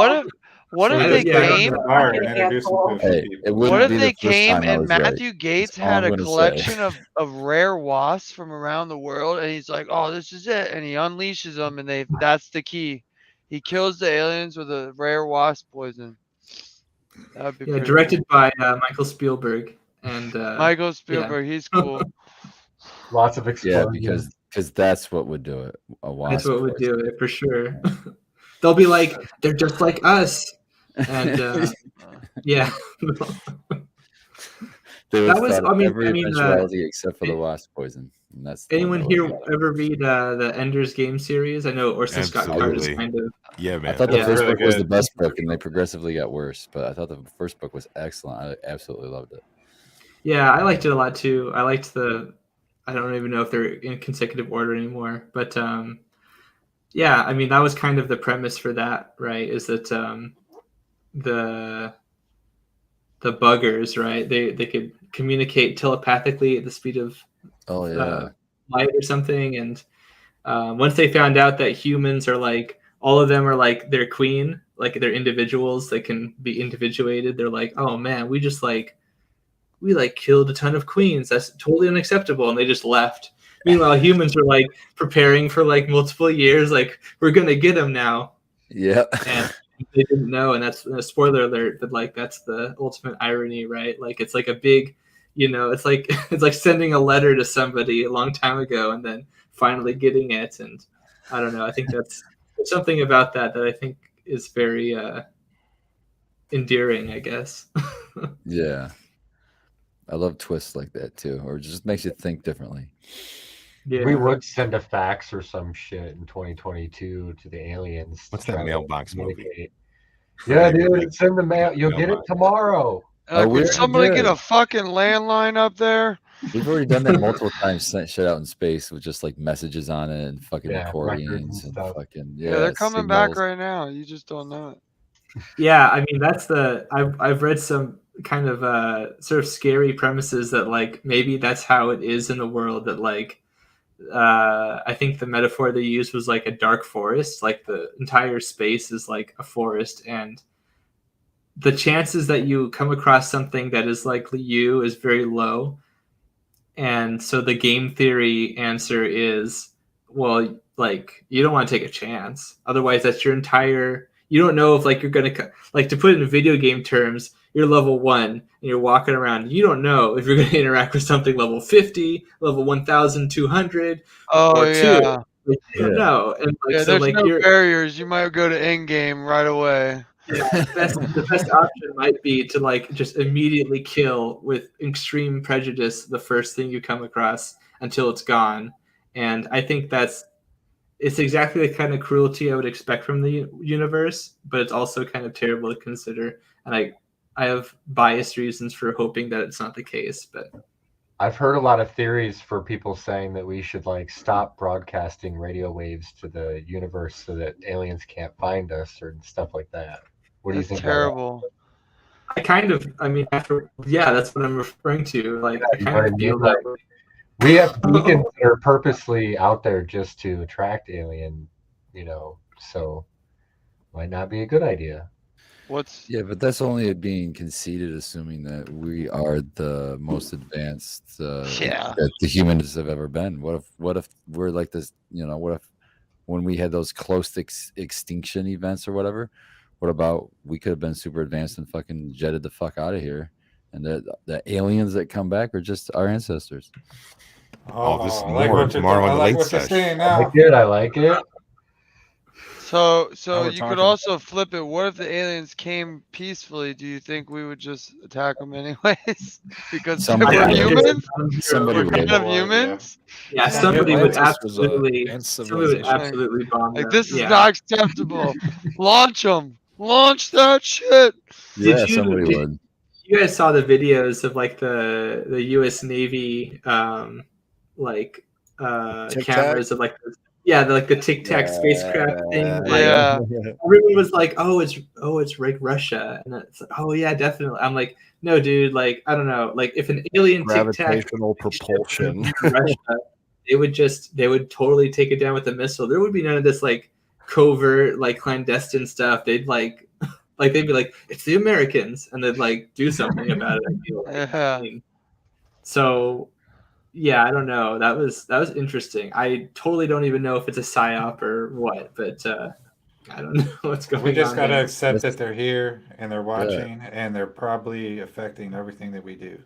what if So, they yeah, came? The bar and introduce them to a few Hey, people. it wouldn't What if be the they first came time I and was right. Matthew Gates That's all had I'm a gonna say. collection of rare wasps from around the world, and he's like, "Oh, this is it," and he unleashes them, and that's the key. He kills the aliens with a rare wasp poison. That would be Yeah, pretty directed by Michael Spielberg and cool. Michael Spielberg, he's cool. Lots of Yeah, explosions. because that's what would do it. A wasp. that's what would poison. do it for sure. They'll be like, they're just like us, and yeah. They would That was- thought I of mean- every I mean, eventuality except for the wasp poison. And that's the Anyone one here that would- ever read the Ender's Game series? I know Orson Scott Card is Absolutely. kind of. Yeah, I man. thought the Yeah. first Really book was the good. best book, and they progressively got worse. But I thought the first book was excellent. I absolutely loved it. Yeah, I liked it a lot too. I liked I don't even know if they're in consecutive order anymore, but yeah, I mean that was kind of the premise for that, right? Is that the buggers, right? They could communicate telepathically at the speed of Oh yeah, light or something, and once they found out that humans are like all of them are like their queen, like they're individuals that can be individuated, they're like, oh man, we killed a ton of queens, that's totally unacceptable, and they just left. Meanwhile, humans are like preparing for like multiple years, like we're gonna get them now, yeah. and they didn't know. And that's a spoiler alert, but like that's the ultimate irony, right? Like it's like a big, it's like it's like sending a letter to somebody a long time ago and then finally getting it. And I don't know, I think there's something about that I think is very endearing, I guess. Yeah. I love twists like that too, or it just makes you think differently. Yeah. We would send a fax or some shit in 2022 to the aliens. What's to that try to mailbox movie? communicate. Yeah, dude, send the mail. You'll get it Mailbox. tomorrow. Oh, we Would already somebody did. get a fucking landline up there? We've already done that multiple times. Sent shit out in space with just like messages on it and fucking Yeah, records accordions and and stuff. fucking Yeah, they're coming back signals. right now. You just don't know it. Yeah, I mean I've read some kind of sort of scary premises that like maybe that's how it is in the world, that like I think the metaphor they used was like a dark forest, like the entire space is like a forest, and the chances that you come across something that is likely you is very low. And so the game theory answer is, well, like you don't want to take a chance. Otherwise, that's your entire. You don't know if like you're gonna like, to put it in video game terms, you're level 1 and you're walking around. You don't know if you're gonna interact with something level 50, level 1,200, Oh or 2. yeah. Like, you don't know. And like, Yeah, so there's like no you're. barriers. You might go to end game right away. Yeah, the best option might be to like just immediately kill with extreme prejudice the first thing you come across until it's gone. And I think it's exactly the kind of cruelty I would expect from the universe, but it's also kind of terrible to consider. And I have biased reasons for hoping that it's not the case, but I've heard a lot of theories for people saying that we should like stop broadcasting radio waves to the universe so that aliens can't find us or stuff like that. What do you That's think? about that? terrible. I mean, after, yeah, that's what I'm referring to. Like, I You know kind what I of mean? feel Like, that. we have beacons that are purposely out there just to attract alien, so might not be a good idea. What's Yeah, but that's only being conceited, assuming that we are the most advanced Yeah. that the humans have ever been. What if we're like this? What if when we had those close extinction events or whatever? What about we could have been super advanced and fucking jetted the fuck out of here, and the aliens that come back are just our ancestors. All this I like more what you're tomorrow doing. on the I like late what you're session. saying I now. like it. I like it. Now So we're you could talking. also flip it. What if the aliens came peacefully? Do you think we would just attack them anyways? Because Somebody we're I think would. humans. Somebody We're kind would. of humans. Yeah, Yeah, somebody would Atlantis was a absolutely, advanced somebody would civilization. absolutely bomb Like them. this is Yeah. not acceptable. Launch them. Launch that shit. Yeah, you- somebody did- would. You guys saw the videos of like the U.S. Navy Tic Tac? cameras of like the Tic Tac spacecraft thing. Like, Yeah. everyone was like, "Oh, it's like Russia," and it's like, "Oh yeah, definitely." I'm like, "No, dude. Like, I don't know. Like, if an alien Tic Tac Gravitational propulsion. Russia, they would totally take it down with a missile. There would be none of this like covert, like clandestine stuff. They'd they'd be like, it's the Americans, and they'd like do something about it. I feel like. Yeah. I mean, so yeah, I don't know. That was interesting. I totally don't even know if it's a psyop or what, but I don't know what's going on. We just gotta there. accept that they're here and they're watching and they're probably affecting everything that we do.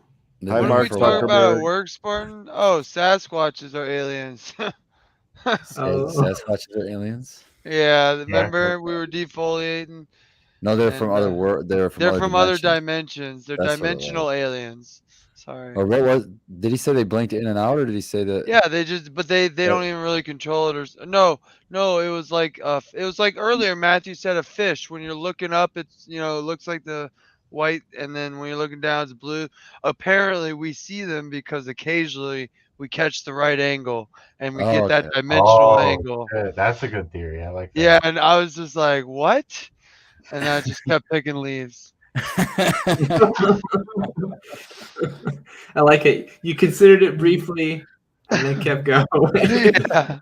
Hi, What are Mark we talking about at Zuckerberg. work, Spartan? Oh, Sasquatches are aliens. Oh. Sasquatches are aliens? Yeah, remember we were defoliating. No, they're from And, other world. They're from other dimensions. dimensions. They're That's what it dimensional aliens. Sorry. Or what was? Did he say they blinked in and out, or did he say that? Yeah, they just, but they don't even really control it. No, it was like earlier. Matthew said a fish. When you're looking up, it's it looks like the white, and then when you're looking down, it's blue. Apparently, we see them because occasionally we catch the right angle and we get that dimensional angle. Good. That's a good theory. I like that. Yeah, and I was just like, what? And I just kept picking leaves. I like it. You considered it briefly and then kept going. Yeah.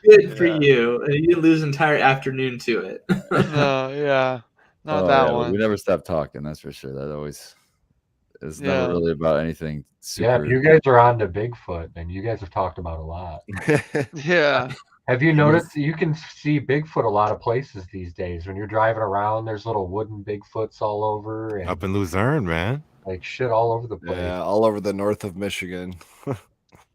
Good for you. And you didn't lose an entire afternoon to it. No, yeah. Not Oh, that yeah, one. We never stopped talking. That's for sure. That always is Yeah. never really about anything Yeah, super. if you guys are on to Bigfoot, and you guys have talked about a lot. Yeah. Have you noticed you can see Bigfoot a lot of places these days? When you're driving around, there's little wooden Bigfoots all over, and Up in Luzerne, man. like shit all over the place. Yeah, all over the north of Michigan.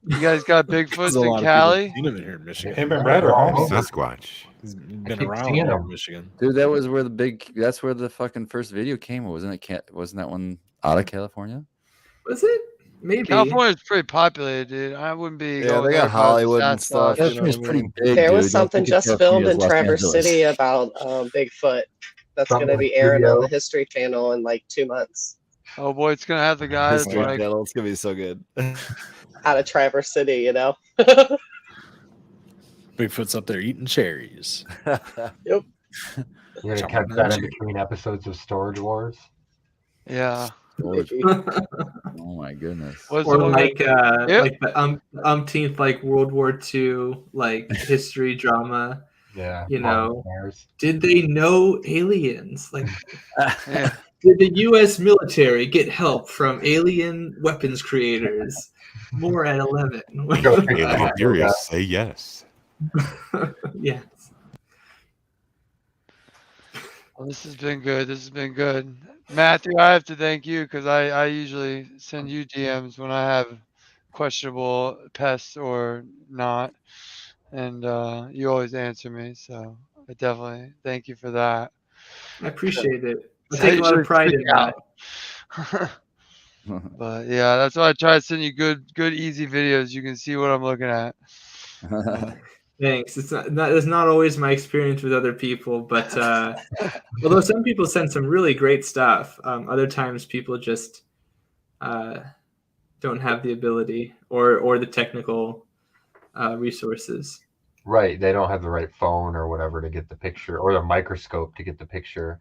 You guys got There's Bigfoots a lot in of people Cali? seen him in here in Michigan. Him and Brett are home. Sasquatch. He's I been keep around seeing here him. in Michigan. Dude, that's where the fucking first video came. Wasn't it? Wasn't that one out of California? Was it? Maybe. California's pretty populated, dude. I wouldn't be. Yeah, going they there got if I was a Hollywood and Sasquatch. stuff. You know California's what I pretty mean? big. There was dude. Don't something think of just California filmed as in Los Traverse Angeles. City about Bigfoot that's Something going to with be airing on video. the History Channel in like 2 months Oh boy, it's gonna have the guy that's History like, Channel, it's gonna be so good. out of Traverse City, you know? Bigfoot's up there eating cherries. You're gonna Jumping catch on that in chicken. between episodes of Storage Wars. yeah. George, Maybe. oh my goodness. What's Or the one- like Yep. like the umpteenth like World War II like history drama. Yeah. You know. Bears. Did they know aliens? Like, Yeah. did the U.S. military get help from alien weapons creators? More at 11. Go figure. Alien Furious, say yes. Yes. Well, this has been good. This has been good. Matthew, I have to thank you because I usually send you DMs when I have questionable pests or not. And you always answer me. So I definitely thank you for that. I appreciate it. I I take a lot usually of pride in freak that. out. But yeah, that's why I try to send you good, easy videos. You can see what I'm looking at. Thanks. It's not always my experience with other people, but although some people send some really great stuff, other times people just don't have the ability or the technical resources. Right. They don't have the right phone or whatever to get the picture, or the microscope to get the picture.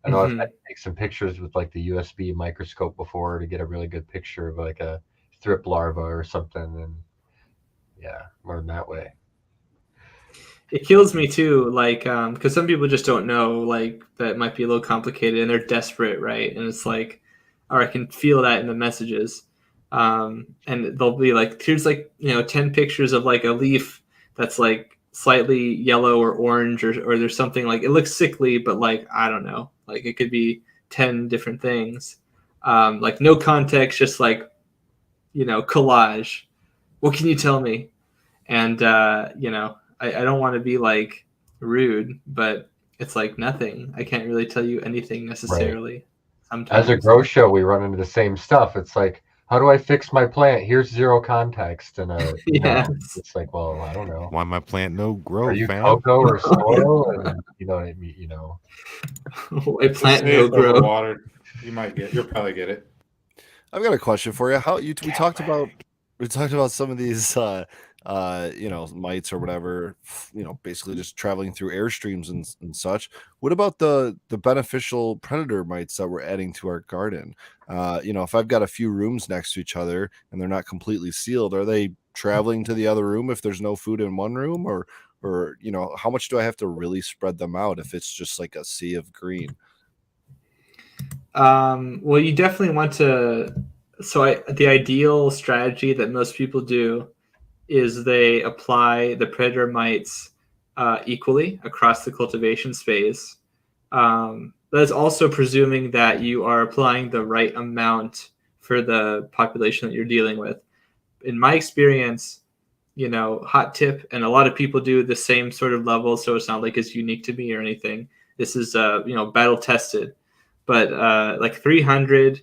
I know I've had to take some pictures with like the USB microscope before to get a really good picture of like a thrip larva or something, and yeah, learn that way. It kills me too, like, because some people just don't know, like, that might be a little complicated and they're desperate, right? And it's like, or I can feel that in the messages. And they'll be like, here's like, 10 pictures of like a leaf that's like slightly yellow or orange, or there's something like, it looks sickly, but like, I don't know, like it could be 10 different things. Like no context, just like, collage. What can you tell me? And, I don't want to be like rude, but it's like nothing. I can't really tell you anything necessarily. Right. Sometimes. As a grow show, we run into the same stuff. It's like, how do I fix my plant? Here's zero context, and it's like, well, I don't know. Why my plant no grow? Are you fam? cocoa or soil? And you know what I mean? A plant no grow. Water. You'll probably get it. I've got a question for you. We talked about some of these mites or whatever, basically just traveling through airstreams and such. What about the beneficial predator mites that we're adding to our garden? If I've got a few rooms next to each other and they're not completely sealed, are they traveling to the other room if there's no food in one room, or how much do I have to really spread them out if it's just like a sea of green? Well, you definitely want to. So the ideal strategy that most people do is they apply the predator mites equally across the cultivation space. That is also presuming that you are applying the right amount for the population that you're dealing with. In my experience, hot tip, and a lot of people do the same sort of level, so it's not like it's unique to me or anything. This is battle tested, but like 300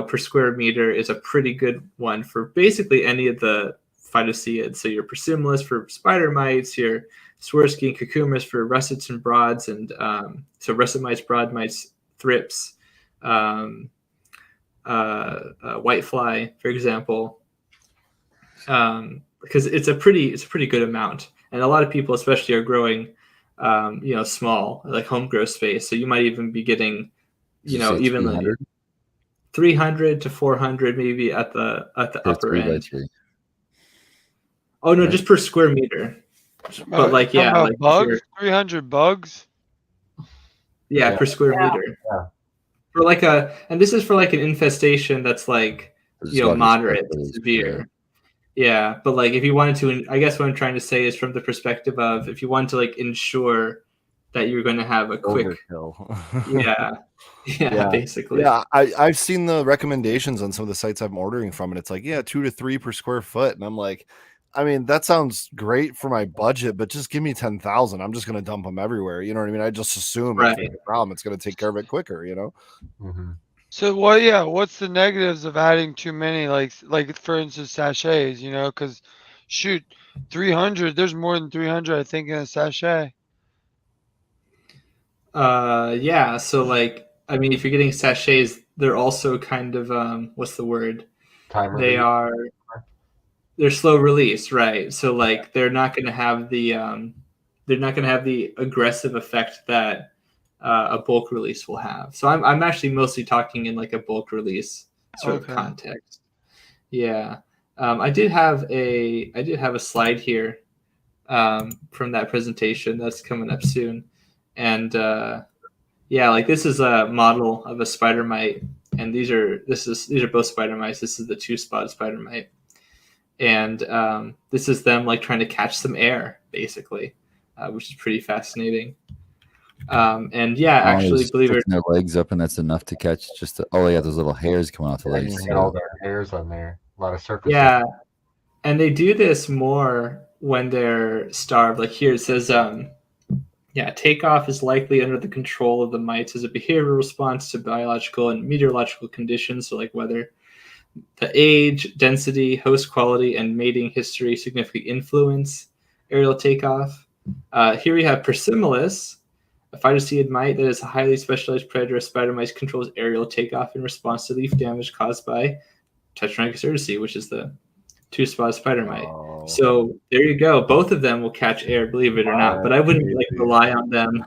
per square meter is a pretty good one for basically any of the phytoceans. So your Persimmilus for spider mites, your Swirsky and Cucumis for russets and broads, and so russet mites, broad mites, thrips, whitefly, for example, because it's a pretty good amount, and a lot of people, especially, are growing, small, like home grow space. So you might even be getting, even like 300 to 400 maybe at the upper end. Oh no, just per square meter. But like, yeah, like bugs, 300 bugs. Yeah, per square meter. Yeah. For like and this is for like an infestation that's like, moderate to severe. Yeah, but like if you wanted to, I guess what I'm trying to say is from the perspective of if you want to like ensure that you're going to have a quick overkill. Yeah, basically. Yeah, I've seen the recommendations on some of the sites I'm ordering from, and it's like 2 to 3 per square foot, and I'm like, I mean, that sounds great for my budget, but just give me 10,000. I'm just going to dump them everywhere. You know what I mean? I just assume if it's a problem, it's going to take care of it quicker. Mm-hmm. So what's the negatives of adding too many? Like for instance, sachets. Because shoot, 300. There's more than 300, I think, in a sachet. Yeah. So like, I mean, if you're getting sachets, they're also kind of what's the word? They're slow release, right? So like they're not going to have the aggressive effect that a bulk release will have. So I'm actually mostly talking in like a bulk release sort of context. Yeah. I did have a slide here from that presentation that's coming up soon. And like this is a model of a spider mite, and these are both spider mites. This is the 2-spot spider mite. And this is them like trying to catch some air, basically, which is pretty fascinating. Actually, believe it or not, their legs up, and that's enough to catch just those little hairs coming off the legs. All their hairs on there, a lot of surface. Yeah, and they do this more when they're starved. Like here it says, takeoff is likely under the control of the mites as a behavioral response to biological and meteorological conditions, so like weather. The age, density, host quality, and mating history significantly influence aerial takeoff. Here we have Persimmilus, a phytoceid mite that is a highly specialized predator of spider mites, controls aerial takeoff in response to leaf damage caused by Tetradendron urticae, which is the 2-spot spider mite. Oh. So there you go. Both of them will catch air, believe it or not. But I wouldn't rely on them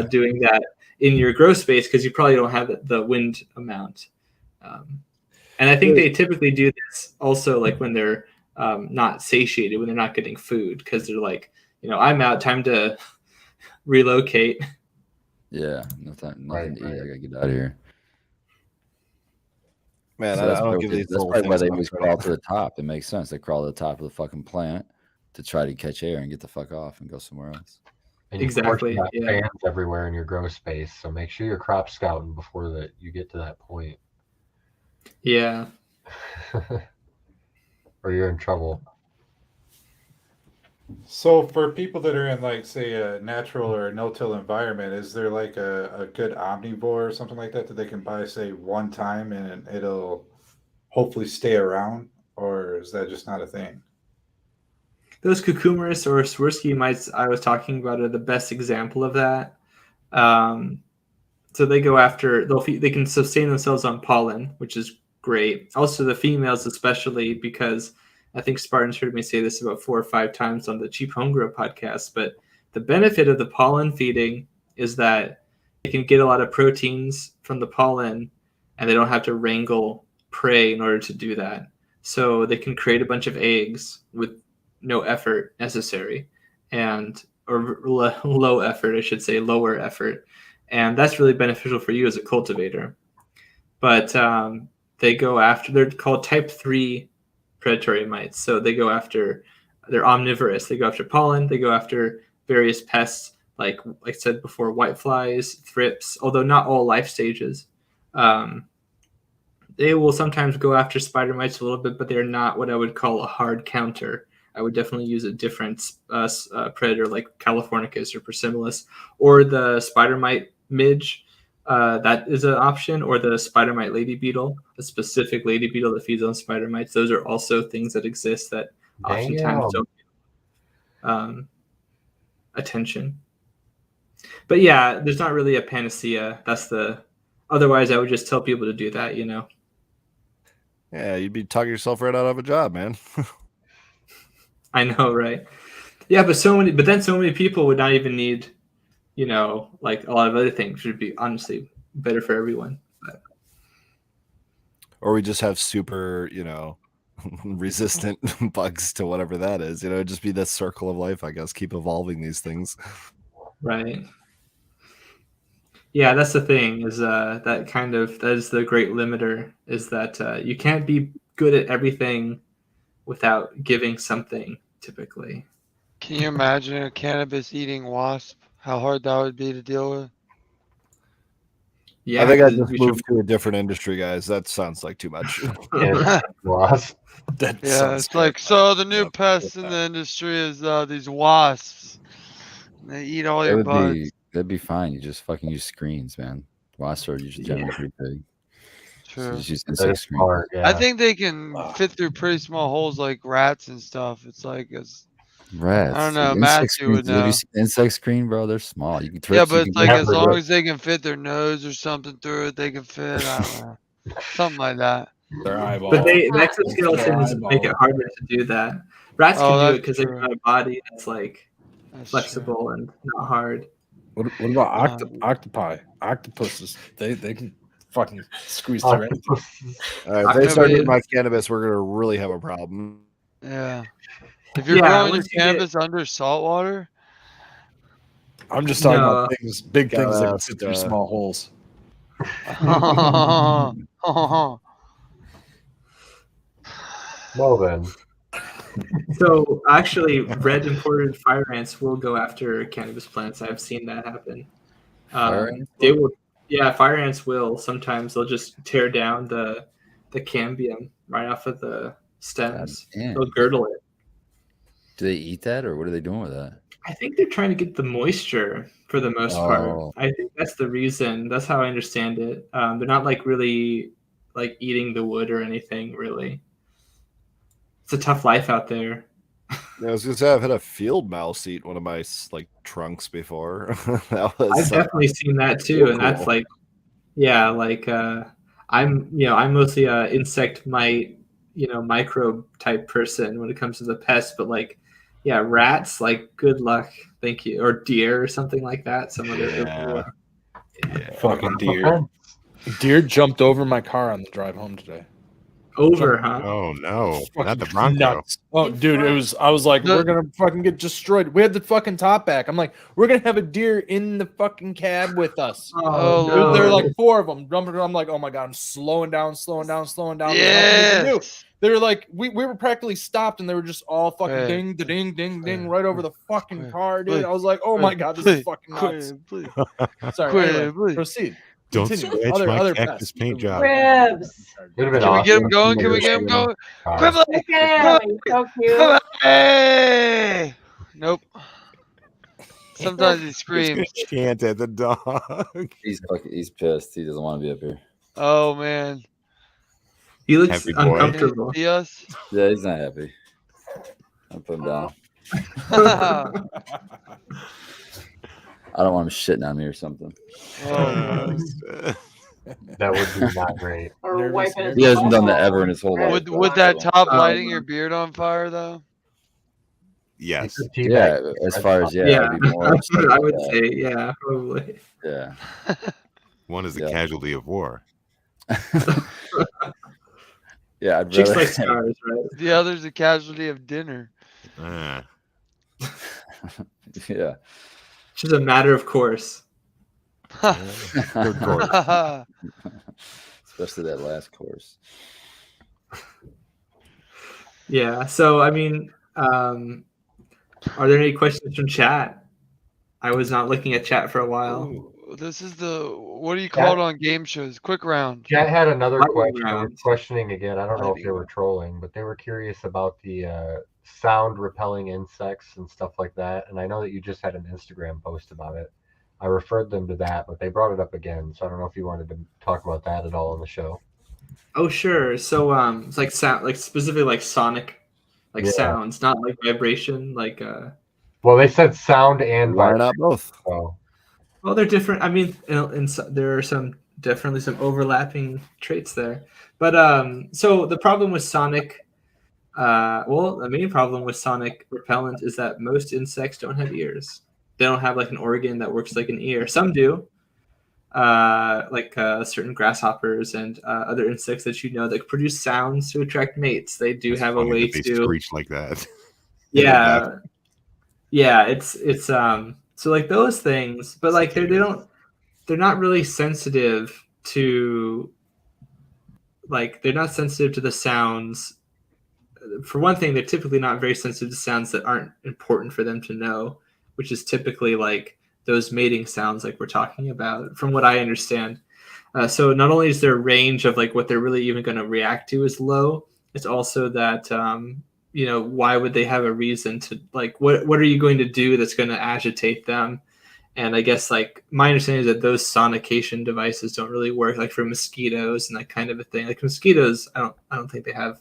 doing that in your grow space because you probably don't have the wind amount. And I think they typically do this also like when they're not satiated, when they're not getting food, because they're like, I'm out, time to relocate. Yeah, nothing Right, to eat. right. I gotta get out of here. Man, So I that's don't probably, give these that's little probably why things they enough always credit. crawl to the top. It makes sense. They crawl to the top of the fucking plant to try to catch air and get the fuck off and go somewhere else. And of course, Exactly, you got yeah. fans everywhere in your grow space, so make sure you're crop scouting before you get to that point, Yeah. or you're in trouble. So for people that are in like say a natural or a no-till environment, is there like a good omnivore or something like that they can buy say one time and it'll hopefully stay around, or is that just not a thing? Those cucumerus or Swirsky mites I was talking about are the best example of that. So they go after, they can sustain themselves on pollen, which is great. Also the females especially, because I think Spartan's heard me say this about 4 or 5 times on the Cheap Home Grow podcast, but the benefit of the pollen feeding is that they can get a lot of proteins from the pollen and they don't have to wrangle prey in order to do that. So they can create a bunch of eggs with no effort necessary, or low effort, I should say, lower effort. And that's really beneficial for you as a cultivator. But they go after, they're called type 3 predatory mites. So they're omnivorous. They go after pollen. They go after various pests, like I said before, whiteflies, thrips, although not all life stages. They will sometimes go after spider mites a little bit, but they're not what I would call a hard counter. I would definitely use a different predator like Californicus or Persimmilus, or the spider mite midge. That is an option, or the spider mite lady beetle, a specific lady beetle that feeds on spider mites. Those are also things that exist that oftentimes don't get attention. But yeah, there's not really a panacea. Otherwise I would just tell people to do that, Yeah, you'd be talking yourself right out of a job, man. I know, right? Yeah, but then so many people would not even need, like a lot of other things. Would be honestly better for everyone. But. Or we just have super, resistant bugs to whatever that is. It'd just be this circle of life, I guess. Keep evolving these things. Right. Yeah, that's the thing. Is that is the great limiter? Is that you can't be good at everything without giving something, typically. Can you imagine a cannabis eating wasp? How hard that would be to deal with? Yeah, I think I just moved to a different industry, guys. That sounds like too much. Wasp. It's like, so the new pest in the industry is these wasps. They eat all your bugs. That'd be fine. You just fucking use screens, man. Wasps are usually generally pretty big. True. So just use insect screens. Smart, yeah. I think they can fit through pretty small holes like rats and stuff. It's like Rats. I don't know. Insect Matthew screens, would know. have you seen insect screen, bro? They're small. You can Yeah, but it's like as never long look. as they can fit their nose or something through it, they can fit. I don't know. Something like that. Their eyeball. But exoskeletons make it harder to do that. Rats can do it because they've got a body that's like flexible and not hard. What about octopi? Octopuses. They can fucking squeeze through anything. All right, if they start eating my cannabis, we're gonna really have a problem. Yeah. If you're growing your cannabis under salt water, I'm just talking about big things that can fit through small holes. Well then. So actually, red imported fire ants will go after cannabis plants. I've seen that happen. They will. Yeah, fire ants will. Sometimes they'll just tear down the cambium right off of the stems. They'll girdle it. Do they eat that, or what are they doing with that? I think they're trying to get the moisture for the most part. I think that's the reason. That's how I understand it. They're not like really like eating the wood or anything really. It's a tough life out there. Yeah, I was gonna say I've had a field mouse eat one of my like trunks before. I've definitely seen that too, and that's like, yeah, like I'm mostly a insect mite, microbe type person when it comes to the pests, but like, yeah, rats, like good luck, thank you, or deer or something like that. Some other Fucking deer. Deer jumped over my car on the drive home today. Over, huh? Oh no, not Fucking the Bronco. nuts. Oh, dude, it was. I was like, we're gonna fucking get destroyed. We had the fucking top back. I'm like, we're gonna have a deer in the fucking cab with us. Oh, Dude, there were Lord. like 4 of them. I'm like, oh my god, I'm slowing down. There's nothing they can do. Yes. They were like, we were practically stopped, and they were just all fucking Hey. ding, da ding, ding, ding, Hey. right over the fucking Quit. car, dude. Quit. I was like, oh my god, this is fucking nuts. Sorry, Quit, anyway, please. proceed. Don't Continue. scratch my Other cactus pests. paint job. Ribs. Would've been Can we get him awesome going? if Can we you get him were going? car. Quibbly! Look at him. He's so cute. Quibbly! Nope. Sometimes he He's screams. gonna chant at the dog. He's pissed. He doesn't want to be up here. Oh man. He looks Happy boy. uncomfortable. See us? Yeah, he's not happy. I'll put him down. Oh, I don't want him shitting on me or something. man. That would be not great. Or Nervous, wiping his He hasn't done that butthole. ever in his whole life. Would that top Um, lighting your beard on fire though? Yes. Yeah, as far as Yeah, I'd be more upset I with would that. say, yeah, probably. Yeah. One is a Yeah. casualty of war. Yeah, I'd Chicks rather. like scars, right? The other's a casualty of dinner. Ah. Yeah. It's just a matter of course. Good course. Especially that last course. Yeah. So, I mean, are there any questions from chat? I was not looking at chat for a while. Ooh, this is the what do you call it on game shows? Quick round. Jet had another Lightning question. They were round. questioning again. I don't know if Lightning they were trolling, but they were curious about the sound repelling insects and stuff like that. And I know that you just had an Instagram post about it. I referred them to that, but they brought it up again. So I don't know if you wanted to talk about that at all on the show. Oh, sure. So, it's like sound, like specifically like sonic, like Yeah. sounds, not like vibration. Like, Well, they said sound and Why vibration. not both? So well, they're different. I mean, there are definitely some overlapping traits there. But so the problem with sonic, the main problem with sonic repellent is that most insects don't have ears. They don't have like an organ that works like an ear. Some do, like certain grasshoppers and other insects that you know that produce sounds to attract mates. They do have a Funny way that they to. screech like that. Yeah, yeah. It's so like those things, but like they're not really sensitive to they're not sensitive to the sounds. For one thing, they're typically not very sensitive to sounds that aren't important for them to know, which is typically like those mating sounds like we're talking about, from what I understand. So not only is their range of like what they're really even going to react to is low, it's also that why would they have a reason to like what are you going to do that's going to agitate them? And I guess like my understanding is that those sonication devices don't really work like for mosquitoes and that kind of a thing. Like mosquitoes, I don't think they have.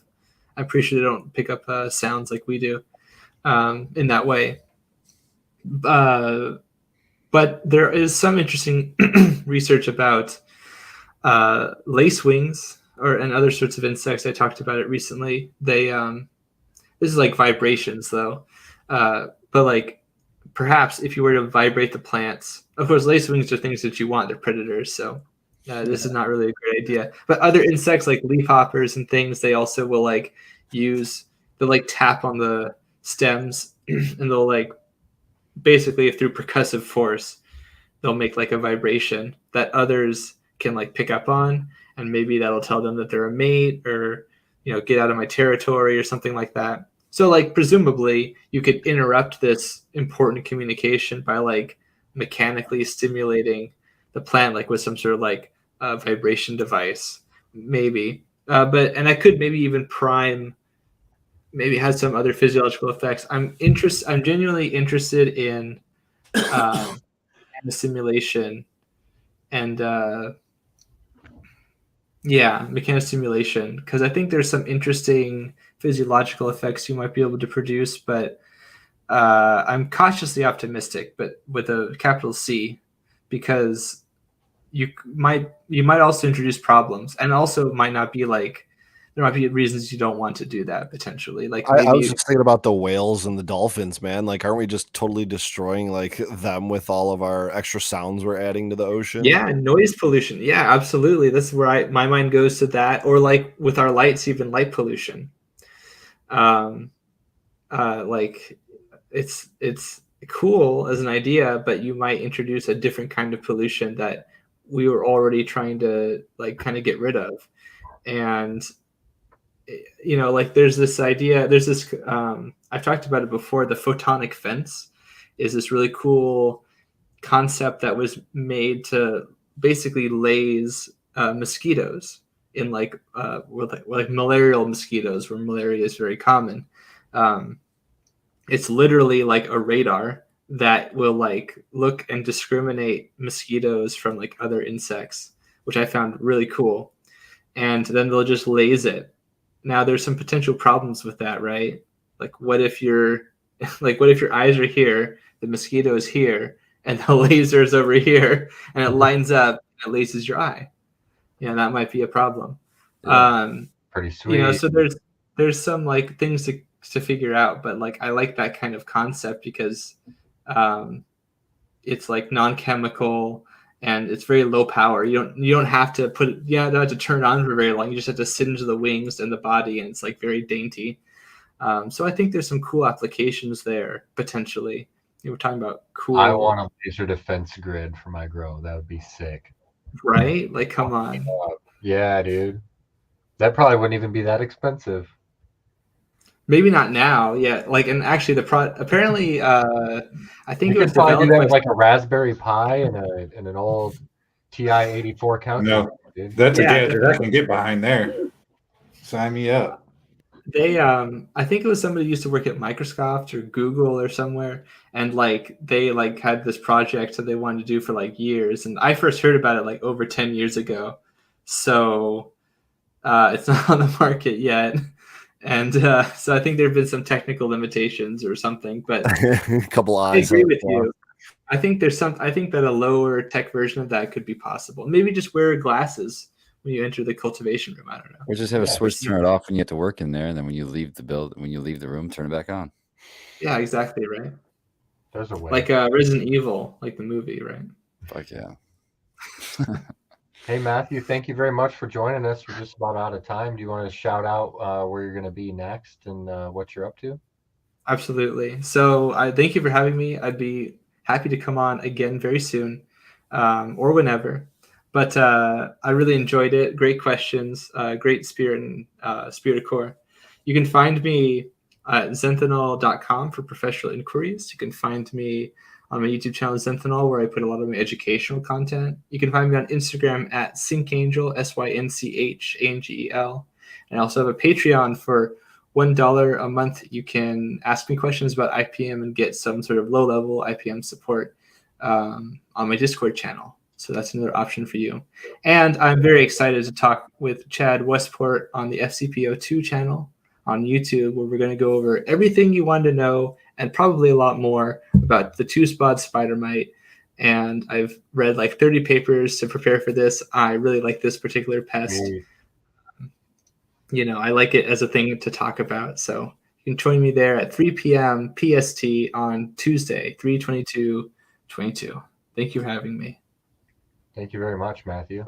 I'm pretty sure they don't pick up sounds like we do in that way. But there is some interesting research about lacewings and other sorts of insects. I talked about it recently. They this is like vibrations though, but like perhaps if you were to vibrate the plants, of course, lacewings are things that you want. They're predators, so this is not really a great idea. But other insects like leafhoppers and things, they also will like they'll like tap on the stems and they'll like basically through percussive force, they'll make like a vibration that others can like pick up on, and maybe that'll tell them that they're a mate or get out of my territory or something like that. So like presumably you could interrupt this important communication by like mechanically stimulating the plant like with some sort of like vibration device, maybe. But I could maybe even prime, maybe has some other physiological effects. I'm genuinely interested in simulation and mechanostimulation, because I think there's some interesting physiological effects you might be able to produce, but I'm cautiously optimistic, but with a capital C, because you might also introduce problems, and also might not be like there might be reasons you don't want to do that potentially. Like I maybe was just thinking about the whales and the dolphins, man. Like, aren't we just totally destroying like them with all of our extra sounds we're adding to the ocean? yeah, noise pollution. Yeah, absolutely. That's where my mind goes to that. Or like with our lights, even light pollution. Like it's cool as an idea, but you might introduce a different kind of pollution that we were already trying to like kind of get rid of. And you know, like there's this idea, there's this I've talked about it before, the photonic fence is this really cool concept that was made to basically laze mosquitoes in like malarial mosquitoes, where malaria is very common. It's literally like a radar that will like look and discriminate mosquitoes from like other insects, which I found really cool. And then they'll just laze it. Now there's some potential problems with that, right? Like what if your eyes are here, the mosquito is here, and the laser is over here, and it lines up and it lasers your eye? Yeah, that might be a problem. Pretty sweet. You know, so there's some like things to figure out, but like I like that kind of concept because it's like non-chemical and it's very low power. You don't have to don't have to turn it on for very long. You just have to singe the wings and the body, and it's like very dainty. So I think there's some cool applications there potentially. You were talking about cool. I want a laser defense grid for my grow. That would be sick. Right? Like, come on. Yeah, dude. That probably wouldn't even be that expensive. Maybe not now. Yeah, like, and actually, apparently, I think You it was could probably do developed that by with like a Raspberry Pi and an old TI-84 calculator. No, Dude. that's a Yeah, gadget I can get behind there. Sign me up. they I think it was somebody who used to work at Microsoft or Google or somewhere, and like they like had this project that they wanted to do for like years, and I first heard about it like over 10 years ago. So it's not on the market yet. And so I think there have been some technical limitations or something, but A couple I eyes. agree with you. I think I think that a lower tech version of that could be possible. Maybe just wear glasses when you enter the cultivation room. I don't know. Or just have a switch, turn it off when you have to work in there, and then when you leave the room, turn it back on. Yeah, exactly, right. There's a way. Like Resident Evil, like the movie, right? Fuck yeah. Hey, Matthew, thank you very much for joining us. We're just about out of time. Do you want to shout out where you're going to be next and what you're up to? Absolutely. So I thank you for having me. I'd be happy to come on again very soon, or whenever. But I really enjoyed it. Great questions, great spirit and spirit core. You can find me at zenthanol.com for professional inquiries. You can find me on my YouTube channel, Zenthanol, where I put a lot of my educational content. You can find me on Instagram at SyncAngel, SYNCHANGEL. And I also have a Patreon for $1 a month. You can ask me questions about IPM and get some sort of low-level IPM support on my Discord channel. So that's another option for you. And I'm very excited to talk with Chad Westport on the FCPO2 channel on YouTube, where we're going to go over everything you wanted to know and probably a lot more about the two-spot spider mite. And I've read like 30 papers to prepare for this. I really like this particular pest. You know, I like it as a thing to talk about. So you can join me there at 3 p.m. PST on Tuesday, 3/22/22. Thank you for having me. Thank you very much, Matthew.